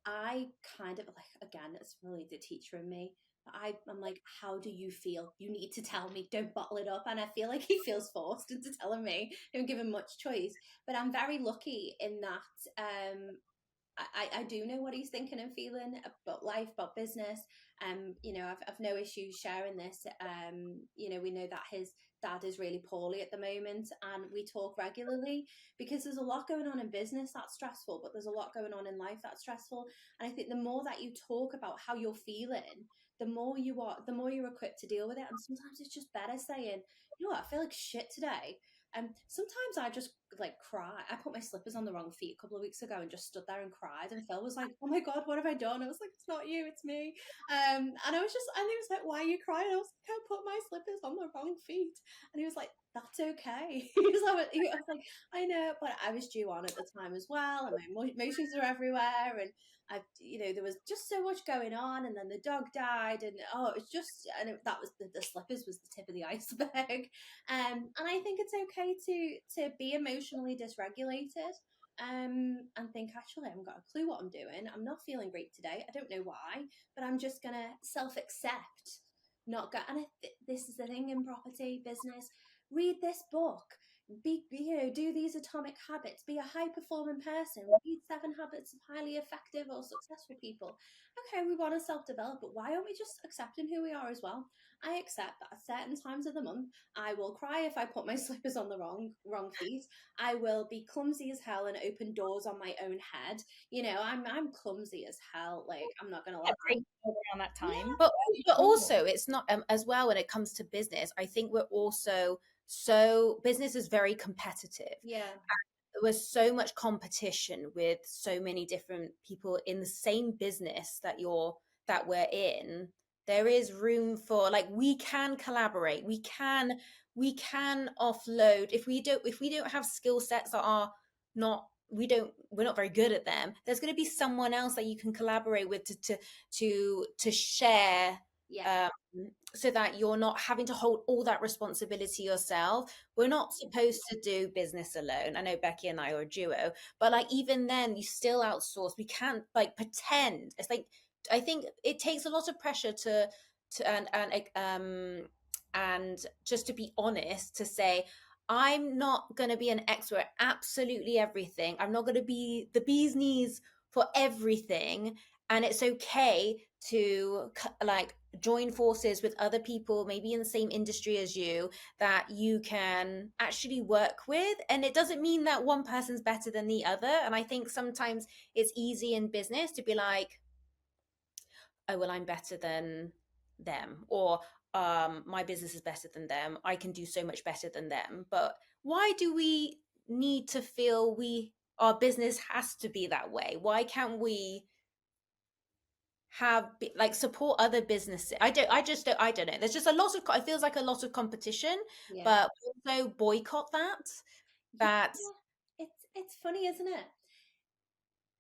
C: I kind of like, again, it's really the teacher in me. I'm like, how do you feel? You need to tell me. Don't bottle it up. And I feel like he feels forced into telling me. Don't give him much choice. But I'm very lucky in that I do know what he's thinking and feeling about life, about business. You know, I've no issues sharing this. You know, we know that his dad is really poorly at the moment, and we talk regularly, because there's a lot going on in business that's stressful, but there's a lot going on in life that's stressful. And I think the more that you talk about how you're feeling, the more you're equipped to deal with it. And sometimes it's just better saying, you know what, I feel like shit today. Sometimes I just like cry. I put my slippers on the wrong feet a couple of weeks ago and just stood there and cried. And Phil was like, "Oh my God, what have I done?" I was like, "It's not you, it's me." And I was just, and he was like, "Why are you crying?" I was like, "I put my slippers on the wrong feet." And he was like, "That's okay." I was like, "I know," but I was due on at the time as well, and my emotions are everywhere. And there was just so much going on, and then the dog died, and that was the slippers was the tip of the iceberg. And I think it's okay to be emotionally dysregulated, and think, actually, I haven't got a clue what I'm doing. I'm not feeling great today. I don't know why, but I'm just gonna self-accept, not go. And this is the thing in property business. Read this book. Do these atomic habits. Be a high performing person. Read 7 Habits of Highly Effective or Successful People. Okay, we want to self develop, but why aren't we just accepting who we are as well? I accept that at certain times of the month, I will cry if I put my slippers on the wrong feet. I will be clumsy as hell and open doors on my own head. I'm clumsy as hell. Like, I'm not gonna lie.
A: Around that time.
B: But also, it's not as well when it comes to business. I think we're also business is very competitive.
C: Yeah.
B: There was so much competition with so many different people in the same business that we're in. There is room for, like, we can collaborate. We can offload if we don't have skill sets that are not we're not very good at them. There's going to be someone else that you can collaborate with to share.
C: Yeah.
B: So that you're not having to hold all that responsibility yourself. We're not supposed to do business alone. I know Becky and I are a duo, but like even then you still outsource. We can't like pretend. It's like, I think it takes a lot of pressure and just to be honest, to say, I'm not going to be an expert at absolutely everything. I'm not going to be the bee's knees for everything. And it's okay to like join forces with other people, maybe in the same industry as you, that you can actually work with. And it doesn't mean that one person's better than the other. And I think sometimes it's easy in business to be like, oh, well, I'm better than them, or my business is better than them. I can do so much better than them. But why do we need to feel our business has to be that way? Why can't we like support other businesses? I don't know. There's just a lot of, it feels like a lot of competition,
C: Yeah.
B: but also boycott that.
C: Yeah. It's funny, isn't it?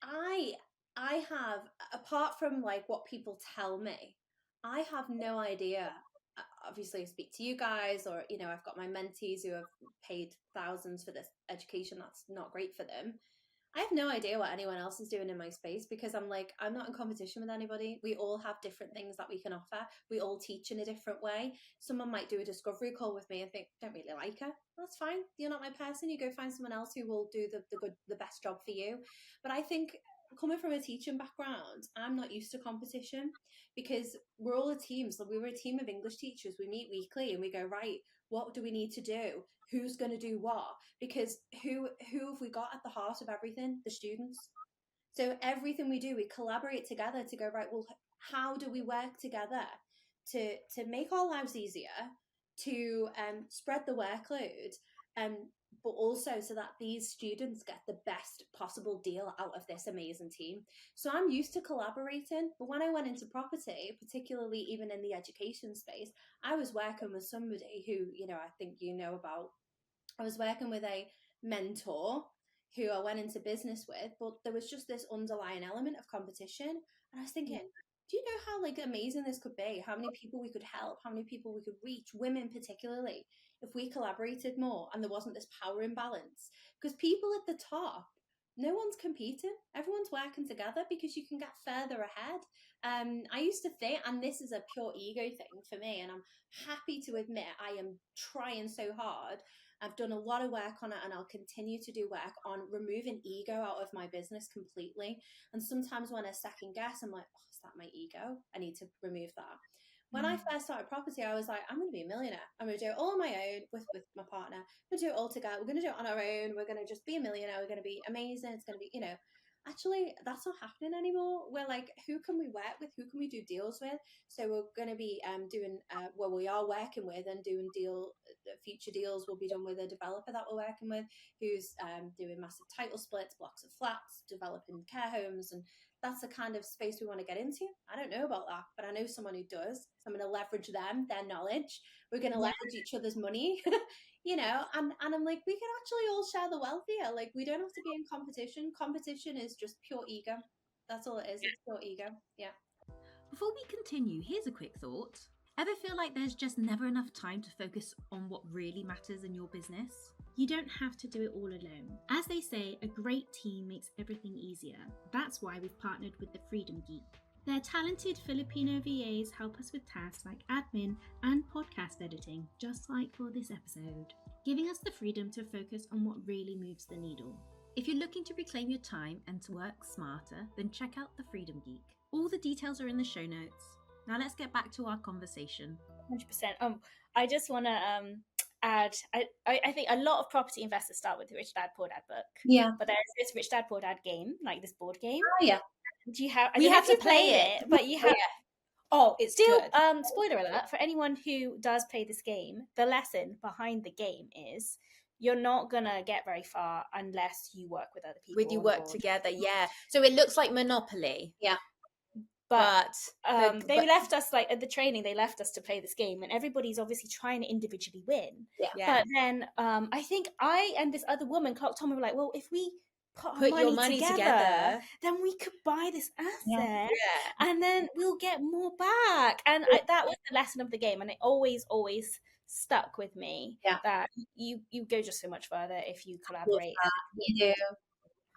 C: I have, apart from like what people tell me, I have no idea. Obviously, I speak to you guys, or I've got my mentees who have paid thousands for this education that's not great for them. I have no idea what anyone else is doing in my space, because I'm not in competition with anybody. We all have different things that we can offer. We all teach in a different way. Someone might do a discovery call with me and think, don't really like her. That's fine. You're not my person. You go find someone else who will do the best job for you. But I think, coming from a teaching background, I'm not used to competition, because we're all a team. So we were a team of English teachers. We meet weekly and we go, right, what do we need to do? Who's going to do what? Because who have we got at the heart of everything? The students. So everything we do, we collaborate together to go, right, well, how do we work together to make our lives easier, to spread the workload, but also so that these students get the best possible deal out of this amazing team. So I'm used to collaborating, but when I went into property, particularly even in the education space, I was working with somebody who, I think about. I was working with a mentor who I went into business with, but there was just this underlying element of competition. And I was thinking, do you know how like amazing this could be? How many people we could help, how many people we could reach, women particularly, if we collaborated more and there wasn't this power imbalance? Because people at the top, no one's competing. Everyone's working together because you can get further ahead. I used to think, and this is a pure ego thing for me, and I'm happy to admit I am trying so hard. I've done a lot of work on it, and I'll continue to do work on removing ego out of my business completely. And sometimes when I second guess, I'm like, oh, is that my ego? I need to remove that. When I first started property, I was like, I'm going to be a millionaire. I'm going to do it all on my own with my partner. We're going to do it all together. We're going to do it on our own. We're going to just be a millionaire. We're going to be amazing. It's going to be, actually, that's not happening anymore. We're like, who can we work with? Who can we do deals with? So we're going to be we are working with and doing future deals will be done with a developer that we're working with, who's doing massive title splits, blocks of flats, developing care homes, and that's the kind of space we want to get into. I don't know about that, but I know someone who does. So I'm going to leverage their knowledge. We're going to leverage each other's money, and I'm like, we can actually all share the wealth here. Like, we don't have to be in competition. Competition is just pure ego. That's all it is. It's pure ego. Yeah.
D: Before we continue, here's a quick thought. Ever feel like there's just never enough time to focus on what really matters in your business? You don't have to do it all alone. As they say, a great team makes everything easier. That's why we've partnered with the Freedom Geek. Their talented Filipino VAs help us with tasks like admin and podcast editing, just like for this episode, giving us the freedom to focus on what really moves the needle. If you're looking to reclaim your time and to work smarter, then check out the Freedom Geek. All the details are in the show notes. Now let's get back to our conversation.
A: 100%. I just want to add, I think a lot of property investors start with the Rich Dad Poor Dad book.
C: Yeah.
A: But there's this Rich Dad Poor Dad game, like this board game.
C: Oh, yeah.
A: Do you have?
B: We have to play
A: it, but you have.
B: Oh, it's
A: Still,
B: good.
A: spoiler alert for anyone who does play this game. The lesson behind the game is you're not gonna get very far unless you work with other people.
B: With you
A: on
B: work
A: board.
B: together, yeah. So it looks like Monopoly.
C: Yeah.
A: But they left us, like at the training, they left us to play this game, and everybody's obviously trying to individually win.
B: Yeah.
A: But then I think I and this other woman, Clark Tom, were like, well, if we put
B: your money together,
A: then we could buy this asset,
B: Yeah.
A: and then we'll get more back. And that was the lesson of the game, and it always stuck with me.
C: Yeah.
A: That you go just so much further if you collaborate.
C: You do.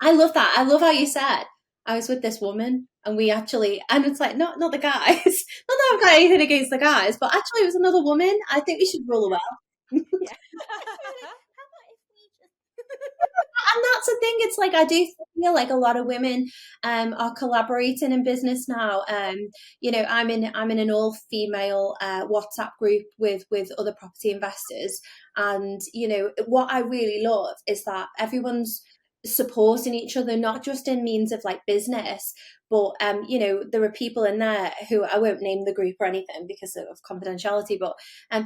C: I love that. I love how you said, I was with this woman and we actually, and it's like, not the guys, not that I've got anything against the guys, but actually it was another woman. I think we should roll well.
A: Yeah.
C: And that's the thing. It's like I do feel like a lot of women are collaborating in business now. You know, I'm in an all female WhatsApp group with other property investors, and you know what I really love is that everyone's supporting each other, not just in means of like business, but you know, there are people in there who, I won't name the group or anything because of confidentiality, but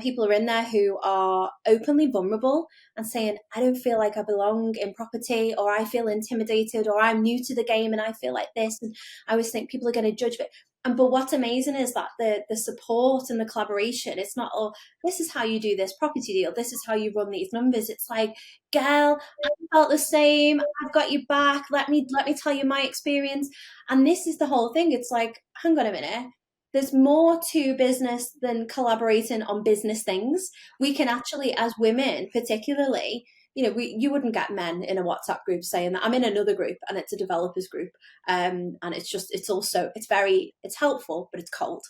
C: people are in there who are openly vulnerable and saying, I don't feel like I belong in property, or I feel intimidated, or I'm new to the game and I feel like this, and I always think people are going to judge me. But what's amazing is that the support and the collaboration, it's not, oh, this is how you do this property deal, this is how you run these numbers. It's like, girl, I felt the same, I've got you back, let me tell you my experience. And this is the whole thing. It's like, hang on a minute, there's more to business than collaborating on business things. We can actually, as women particularly, you know, you wouldn't get men in a WhatsApp group saying that. I'm in another group and it's a developers group, and it's helpful, but it's cold.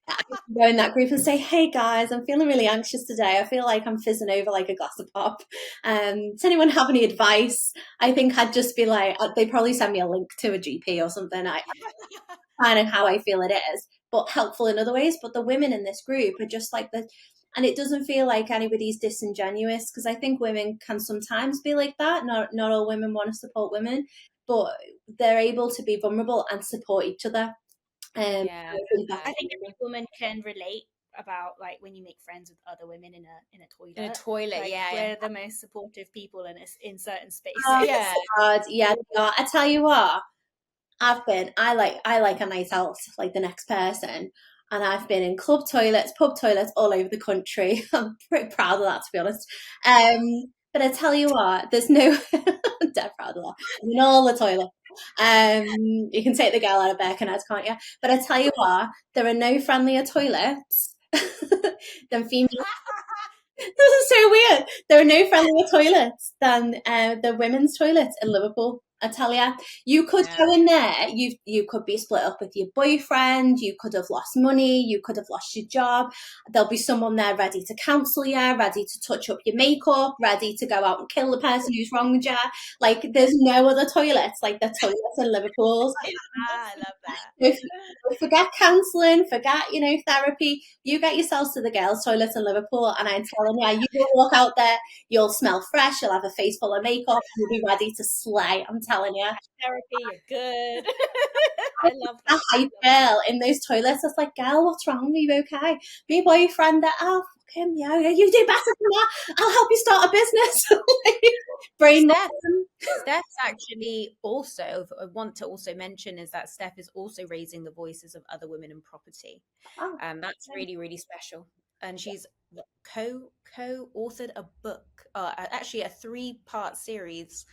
C: I go in that group and say, hey guys, I'm feeling really anxious today. I feel like I'm fizzing over like a glass of pop. Does anyone have any advice? I think I'd just be like, they'd probably send me a link to a GP or something. Kind of how I feel it is, but helpful in other ways. But the women in this group are just like and it doesn't feel like anybody's disingenuous, because I think women can sometimes be like that. Not all women want to support women, but they're able to be vulnerable and support each other.
A: I think every woman can relate about like when you make friends with other women in a toilet.
B: In a toilet,
A: like,
B: yeah.
A: We're the most supportive people in certain spaces.
B: Yeah.
C: I tell you what, I like a night out like the next person. And I've been in club toilets, pub toilets all over the country. I'm pretty proud of that, to be honest. But I tell you what, there's no, I'm dead proud of that. I'm in all the toilets. You can take the girl out of Birkenhead, can't you? But I tell you what, there are no friendlier toilets than female. This is so weird. There are no friendlier toilets than the women's toilets in Liverpool. I tell you, you could go in there. You could be split up with your boyfriend. You could have lost money. You could have lost your job. There'll be someone there ready to counsel you, ready to touch up your makeup, ready to go out and kill the person who's wronged you. Like, there's no other toilets like the toilets in Liverpool.
B: I love that.
C: Forget counselling, forget, therapy. You get yourselves to the girls' toilets in Liverpool, and I'm telling you, you will walk out there, you'll smell fresh, you'll have a face full of makeup, you'll be ready to slay. I'm telling you.
A: Therapy, you're good. I love that.
C: I feel in those toilets, it's like, girl, what's wrong? Are you okay? My boyfriend, fuck him, yeah, you do better than that. I'll help you start a business.
B: Steph's actually also, I want to also mention is that Steph is also raising the voices of other women in property. That's really, really special. And she's co-authored a book, actually a 3-part series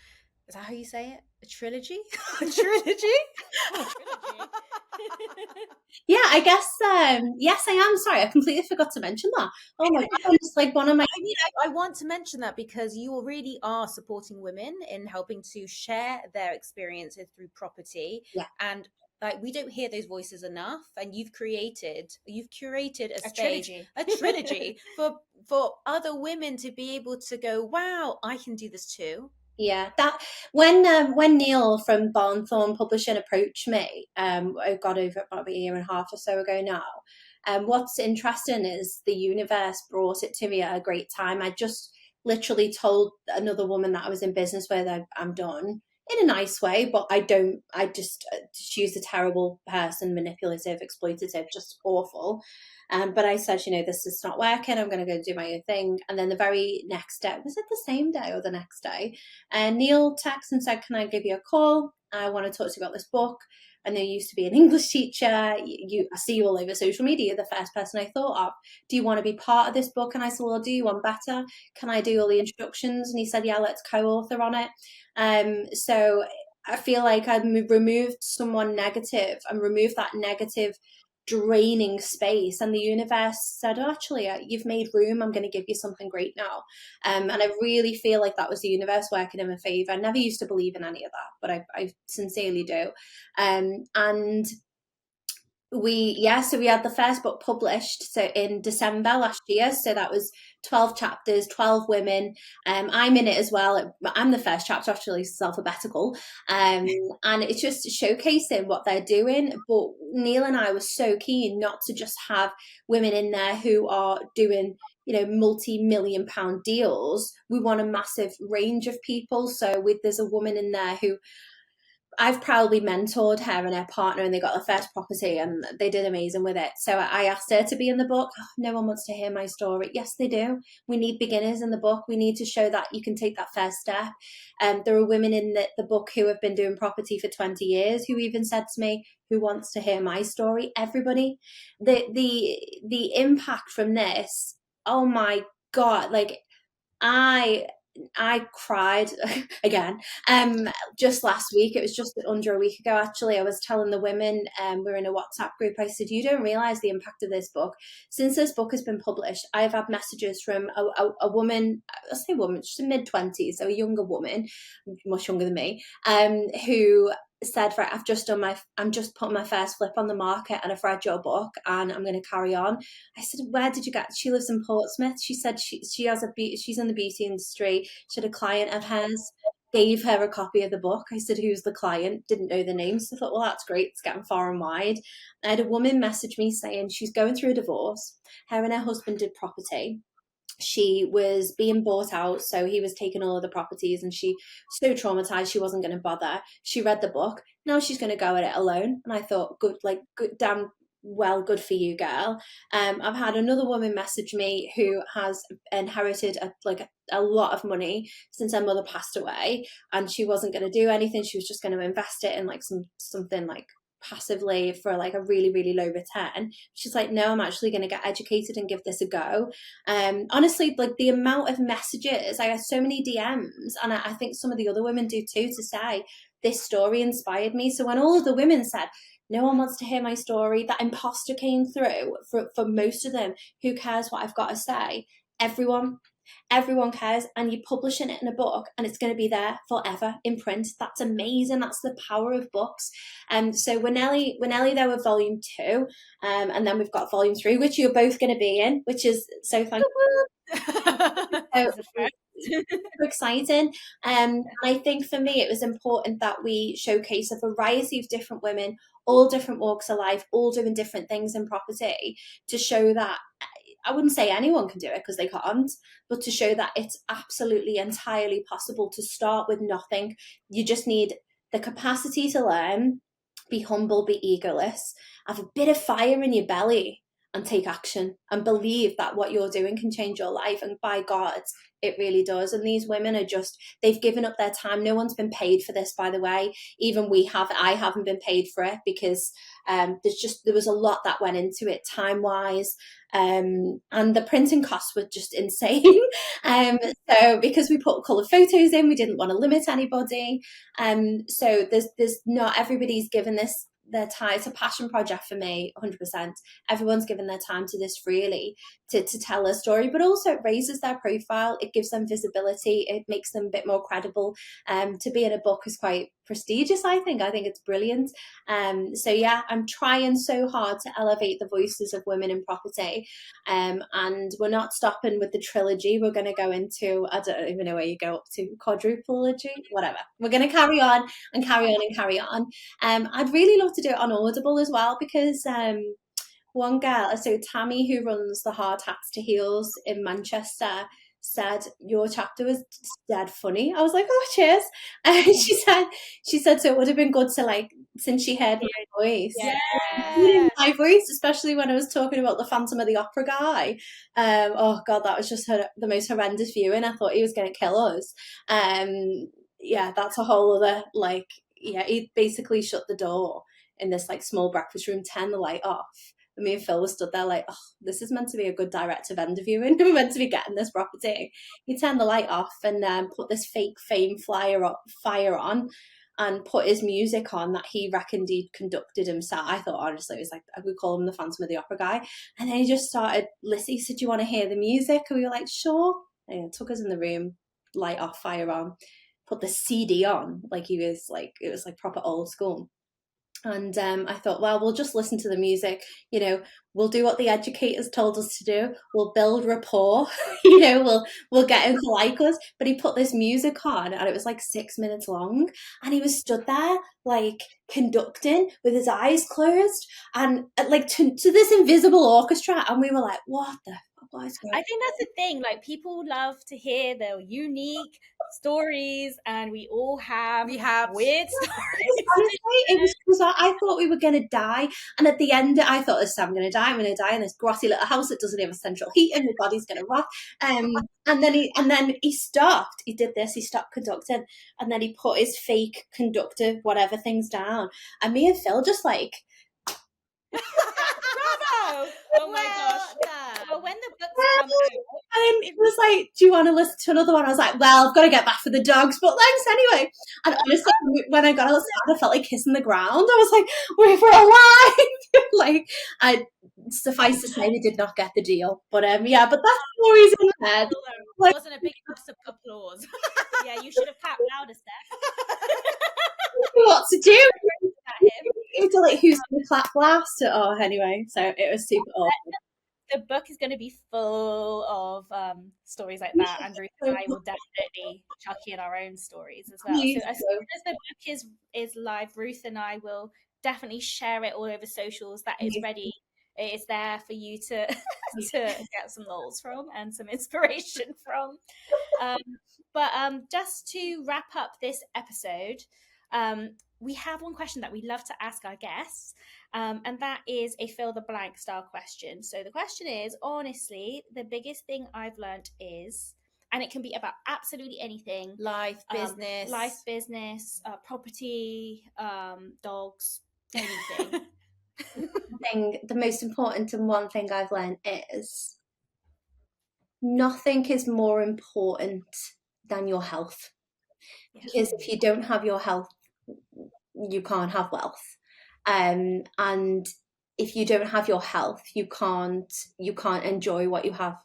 B: Is that how you say it? A trilogy?
A: A trilogy? Oh, trilogy.
C: Yeah, I guess, yes, I am. Sorry, I completely forgot to mention that. Oh my God, it's like one of my...
B: I mean, I want to mention that because you really are supporting women in helping to share their experiences through property.
C: Yeah.
B: And like, we don't hear those voices enough. And you've curated a space, a trilogy for other women to be able to go, wow, I can do this too.
C: Yeah, that when Neil from Barnthorne Publishing approached me, I got over about a year and a half or so ago now. What's interesting is the universe brought it to me at a great time. I just literally told another woman that I was in business with, I'm done in a nice way, but she's a terrible person, manipulative, exploitative, just awful. But I said, this is not working. I'm going to go do my own thing. And then the very next day, was it the same day or the next day? And Neil texted and said, can I give you a call? I want to talk to you about this book. I know you used to be an English teacher. I see you all over social media. You're the first person I thought of. Do you want to be part of this book? And I said, well, do you want better? Can I do all the introductions? And he said, yeah, let's co-author on it. So I feel like I've removed someone negative and removed that negative draining space, and the universe said, oh, actually, you've made room. I'm going to give you something great now. And I really feel like that was the universe working in my favor. I never used to believe in any of that, but I sincerely do. And so we had the first book published in December last year. So that was 12 chapters, 12 women. I'm in it as well. I'm the first chapter, actually, it's alphabetical. And it's just showcasing what they're doing. But Neil and I were so keen not to just have women in there who are doing, multi-million pound deals. We want a massive range of people. So there's a woman in there who I've proudly mentored her and her partner, and they got their first property and they did amazing with it. So I asked her to be in the book. Oh, no one wants to hear my story. Yes, they do. We need beginners in the book. We need to show that you can take that first step. There are women in the book who have been doing property for 20 years who even said to me, who wants to hear my story? Everybody. The impact from this, oh my God, like I cried again. Just last week, it was just under a week ago, actually. I was telling the women, we're in a WhatsApp group. I said, you don't realize the impact of this book. Since this book has been published, I've had messages from a woman, I say woman, she's in mid-20s, so a younger woman, much younger than me, who said, right, I'm just putting my first flip on the market and I've read your book and I'm going to carry on. I said, where did you get? She lives in Portsmouth. She said she has she's in the beauty industry. She had a client of hers, gave her a copy of the book. I said, who's the client? Didn't know the name. So I thought, well, that's great. It's getting far and wide. I had a woman message me saying she's going through a divorce. Her and her husband did property. She was being bought out, so he was taking all of the properties, and she so traumatized she wasn't going to bother. She read the book. Now she's going to go at it alone. And I thought, good, damn well, good for you, girl. I've had another woman message me who has inherited a lot of money since her mother passed away, and she wasn't going to do anything. She was just going to invest it in something passively for a really, really low return. She's like, no, I'm actually going to get educated and give this a go. Honestly, the amount of messages, I got so many DMs, and I think some of the other women do too, to say this story inspired me. So when all of the women said, no one wants to hear my story, that imposter came through for most of them. Who cares what I've got to say? Everyone cares, and you're publishing it in a book and it's going to be there forever in print. That's amazing. That's the power of books. So we're nearly there with volume 2, and then we've got volume 3, which you're both going to be in, which is so thank you. So exciting. I think for me it was important that we showcase a variety of different women, all different walks of life, all doing different things in property, to show that I wouldn't say anyone can do it, because they can't, but to show that it's absolutely entirely possible to start with nothing. You just need the capacity to learn, be humble, be egoless, have a bit of fire in your belly, and take action and believe that what you're doing can change your life. And by God, it really does. And these women are just, they've given up their time. No one's been paid for this, by the way. Even I haven't been paid for it, because there was a lot that went into it time wise. And the printing costs were just insane. So because we put colour photos in, we didn't want to limit anybody. So there's not everybody's given this their time. It's a passion project for me, 100%. Everyone's given their time to this really to tell their story, but also it raises their profile. It gives them visibility. It makes them a bit more credible. To be in a book is quite prestigious, I think it's brilliant. So yeah, I'm trying so hard to elevate the voices of women in property, and we're not stopping with the trilogy. We're going to go into, I don't even know where you go up to, quadruplegy, whatever. We're going to carry on and carry on and carry on. I'd really love to do it on Audible as well, because one girl, so Tammy, who runs the Hard Hats to Heels in Manchester, said your chapter was dead funny. I was like, oh, cheers. And she said so it would have been good to, like, since she heard my voice, my voice, especially when I was talking about the Phantom of the Opera guy. Oh God, that was just the most horrendous viewing. I thought he was going to kill us. Yeah, that's a whole other, like, yeah, he basically shut the door in this like small breakfast room, turned the light off. And me and Phil were stood there like, oh, this is meant to be a good direct vendor viewing. We're meant to be getting this property. He turned the light off and put this fake fame fire on and put his music on that he reckoned he'd conducted himself. I thought, honestly, it was like, we call him the Phantom of the Opera guy. And then he just started listening. He said, do you want to hear the music? And we were like, sure. And he took us in the room, light off, fire on, put the CD on, like he was like, it was like proper old school. And I thought, well, we'll just listen to the music, you know, we'll do what the educators told us to do. We'll build rapport, you know, we'll get him to like us. But he put this music on and it was like 6 minutes long. And he was stood there like conducting with his eyes closed and like to this invisible orchestra. And we were like, what the fuck is going on?
A: I think that's the thing. Like, people love to hear the unique stories, and we all have weird stories.
C: Honestly, it was because I thought we were going to die, and at the end, I thought, "This I'm going to die. I'm going to die in this grotty little house that doesn't have a central heating. My body's going to rot." And then he stopped. He did this. He stopped conducting, and then he put his fake conductor whatever things down, and me and Phil just like.
A: Bravo! Oh my gosh. Well, when the books come out,
C: and he was like, do you want to listen to another one? I was like, well, I've got to get back for the dogs, but thanks anyway. And honestly, when I got outside, I felt like kissing the ground. I was like, we're alive. Like, I suffice to say, we did not get the deal. But yeah, but that story's in my head.
A: Like, it wasn't a big applause. Yeah, you should have clapped louder, Steph.
C: What to do? Like, who's going to clap last? Oh, anyway, so it was super awesome.
A: The book is going to be full of stories like that, and Ruth and I will definitely chuck in our own stories as well. So as soon as the book is live, Ruth and I will definitely share it all over socials. That is ready. It is there for you to get some lols from and some inspiration from. But just to wrap up this episode, we have one question that we love to ask our guests, and that is a fill the blank style question. So the question is, honestly, the biggest thing I've learned is, and it can be about absolutely anything,
B: life, business,
A: property, dogs, anything.
C: The most important and one thing I've learned is nothing is more important than your health. Because if you don't have your health, you can't have wealth. And if you don't have your health, you can't enjoy what you have.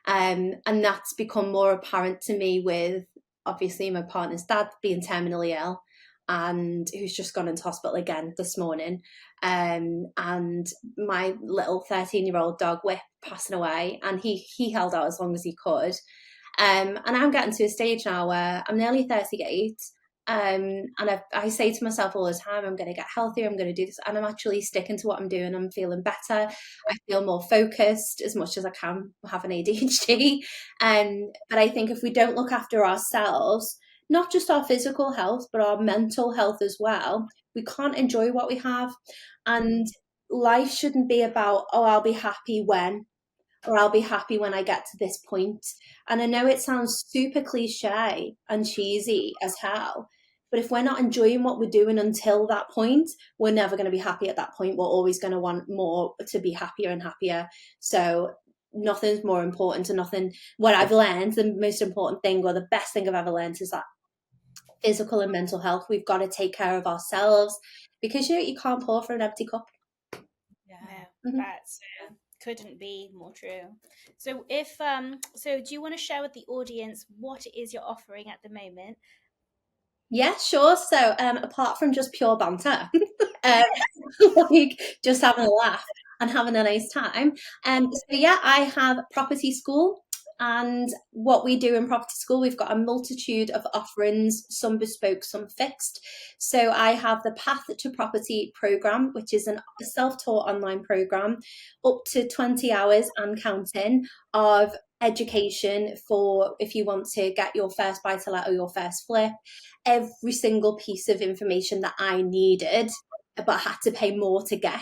C: And that's become more apparent to me with, obviously, my partner's dad being terminally ill, and who's just gone into hospital again this morning. And my little 13-year-old dog Whip passing away, and he held out as long as he could. And I'm getting to a stage now where I'm nearly 38. And I say to myself all the time, I'm going to get healthier, I'm going to do this, and I'm actually sticking to what I'm doing. I'm feeling better. I feel more focused as much as I can, having ADHD. But I think if we don't look after ourselves, not just our physical health, but our mental health as well, we can't enjoy what we have. And life shouldn't be about, oh, I'll be happy when, or I'll be happy when I get to this point. And I know it sounds super cliche and cheesy as hell, but if we're not enjoying what we're doing until that point, we're never going to be happy at that point. We're always going to want more, to be happier and happier. So nothing's more important, and nothing, what I've learned, the most important thing or the best thing I've ever learned is that physical and mental health, we've got to take care of ourselves, because you can't pour from an empty cup.
A: No, that's couldn't be more true. So if so do you want to share with the audience what it is you're offering at the moment?
C: Yeah, sure. So apart from just pure banter, like just having a laugh and having a nice time. So yeah, I have property school. And what we do in property school, we've got a multitude of offerings, some bespoke, some fixed. So I have the Path to Property program, which is a self-taught online program, up to 20 hours and counting of education for if you want to get your first buy-to-let or your first flip. Every single piece of information that I needed but had to pay more to get,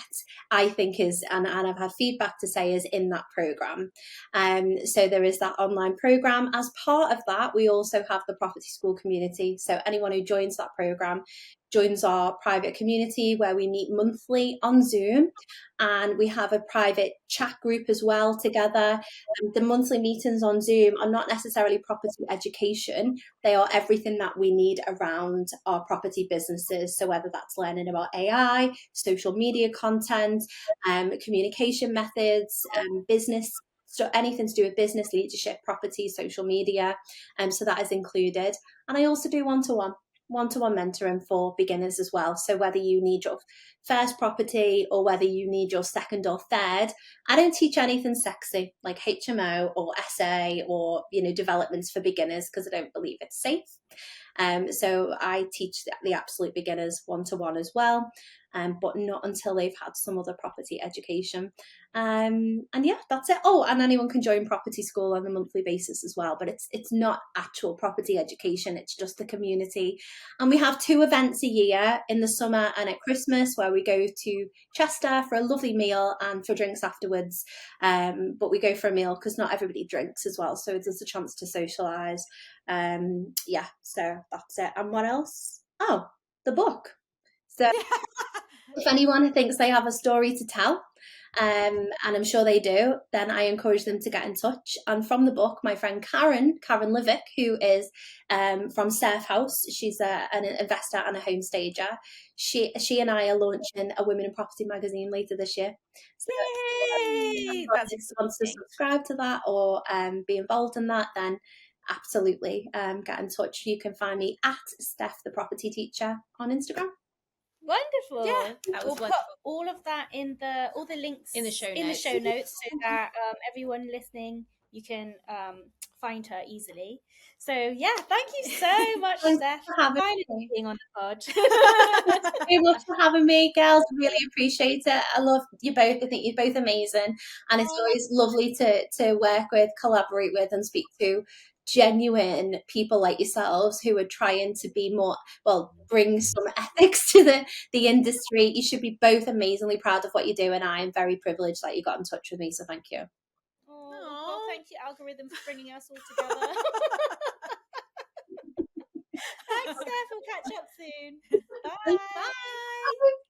C: I think is, and I've had feedback to say, is in that program. So there is that online program. As part of that, we also have the property school community. So anyone who joins that program joins our private community where we meet monthly on Zoom, and we have a private chat group as well together. And the monthly meetings on Zoom are not necessarily property education. They are everything that we need around our property businesses. So whether that's learning about AI, social media content, communication methods, business, so anything to do with business, leadership, property, social media. So that is included. And I also do one-to-one mentoring for beginners as well. So whether you need your first property or whether you need your second or third, I don't teach anything sexy like HMO or SA or, developments for beginners, because I don't believe it's safe. So I teach the absolute beginners one-to-one as well, but not until they've had some other property education. And yeah, that's it. Oh, and anyone can join property school on a monthly basis as well, but it's not actual property education, it's just the community. And we have 2 events a year, in the summer and at Christmas, where we go to Chester for a lovely meal and for drinks afterwards. But we go for a meal because not everybody drinks as well, so there's a chance to socialise. Yeah, so that's it. And what else? Oh, the book. So if anyone thinks they have a story to tell, and I'm sure they do, then I encourage them to get in touch. And from the book, my friend Karen Livick, who is from Surf House, she's an investor and a home stager. She and I are launching a Women in Property magazine later this year. So
A: Yay! That's
C: if anyone wants to subscribe to that or be involved in that, then absolutely get in touch. You can find me at Steph the Property Teacher on Instagram.
A: Wonderful.
B: Yeah, that was
A: we'll
B: wonderful.
A: put all of that in all the links
B: In the show
A: notes so that everyone listening, you can find her easily. So yeah, thank you so much, Steph,
C: for having
A: finally being on the pod.
C: Thanks very much for having me, girls. Really appreciate it. I love you both. I think you're both amazing, and it's always lovely to work with, collaborate with, and speak to genuine people like yourselves who are trying to be more, bring some ethics to the industry. You should be both amazingly proud of what you do, and I am very privileged that you got in touch with me, so thank you.
A: Well, thank you, algorithm, for bringing us all together. Thanks, Steph. We'll catch up soon. Bye.
C: Bye.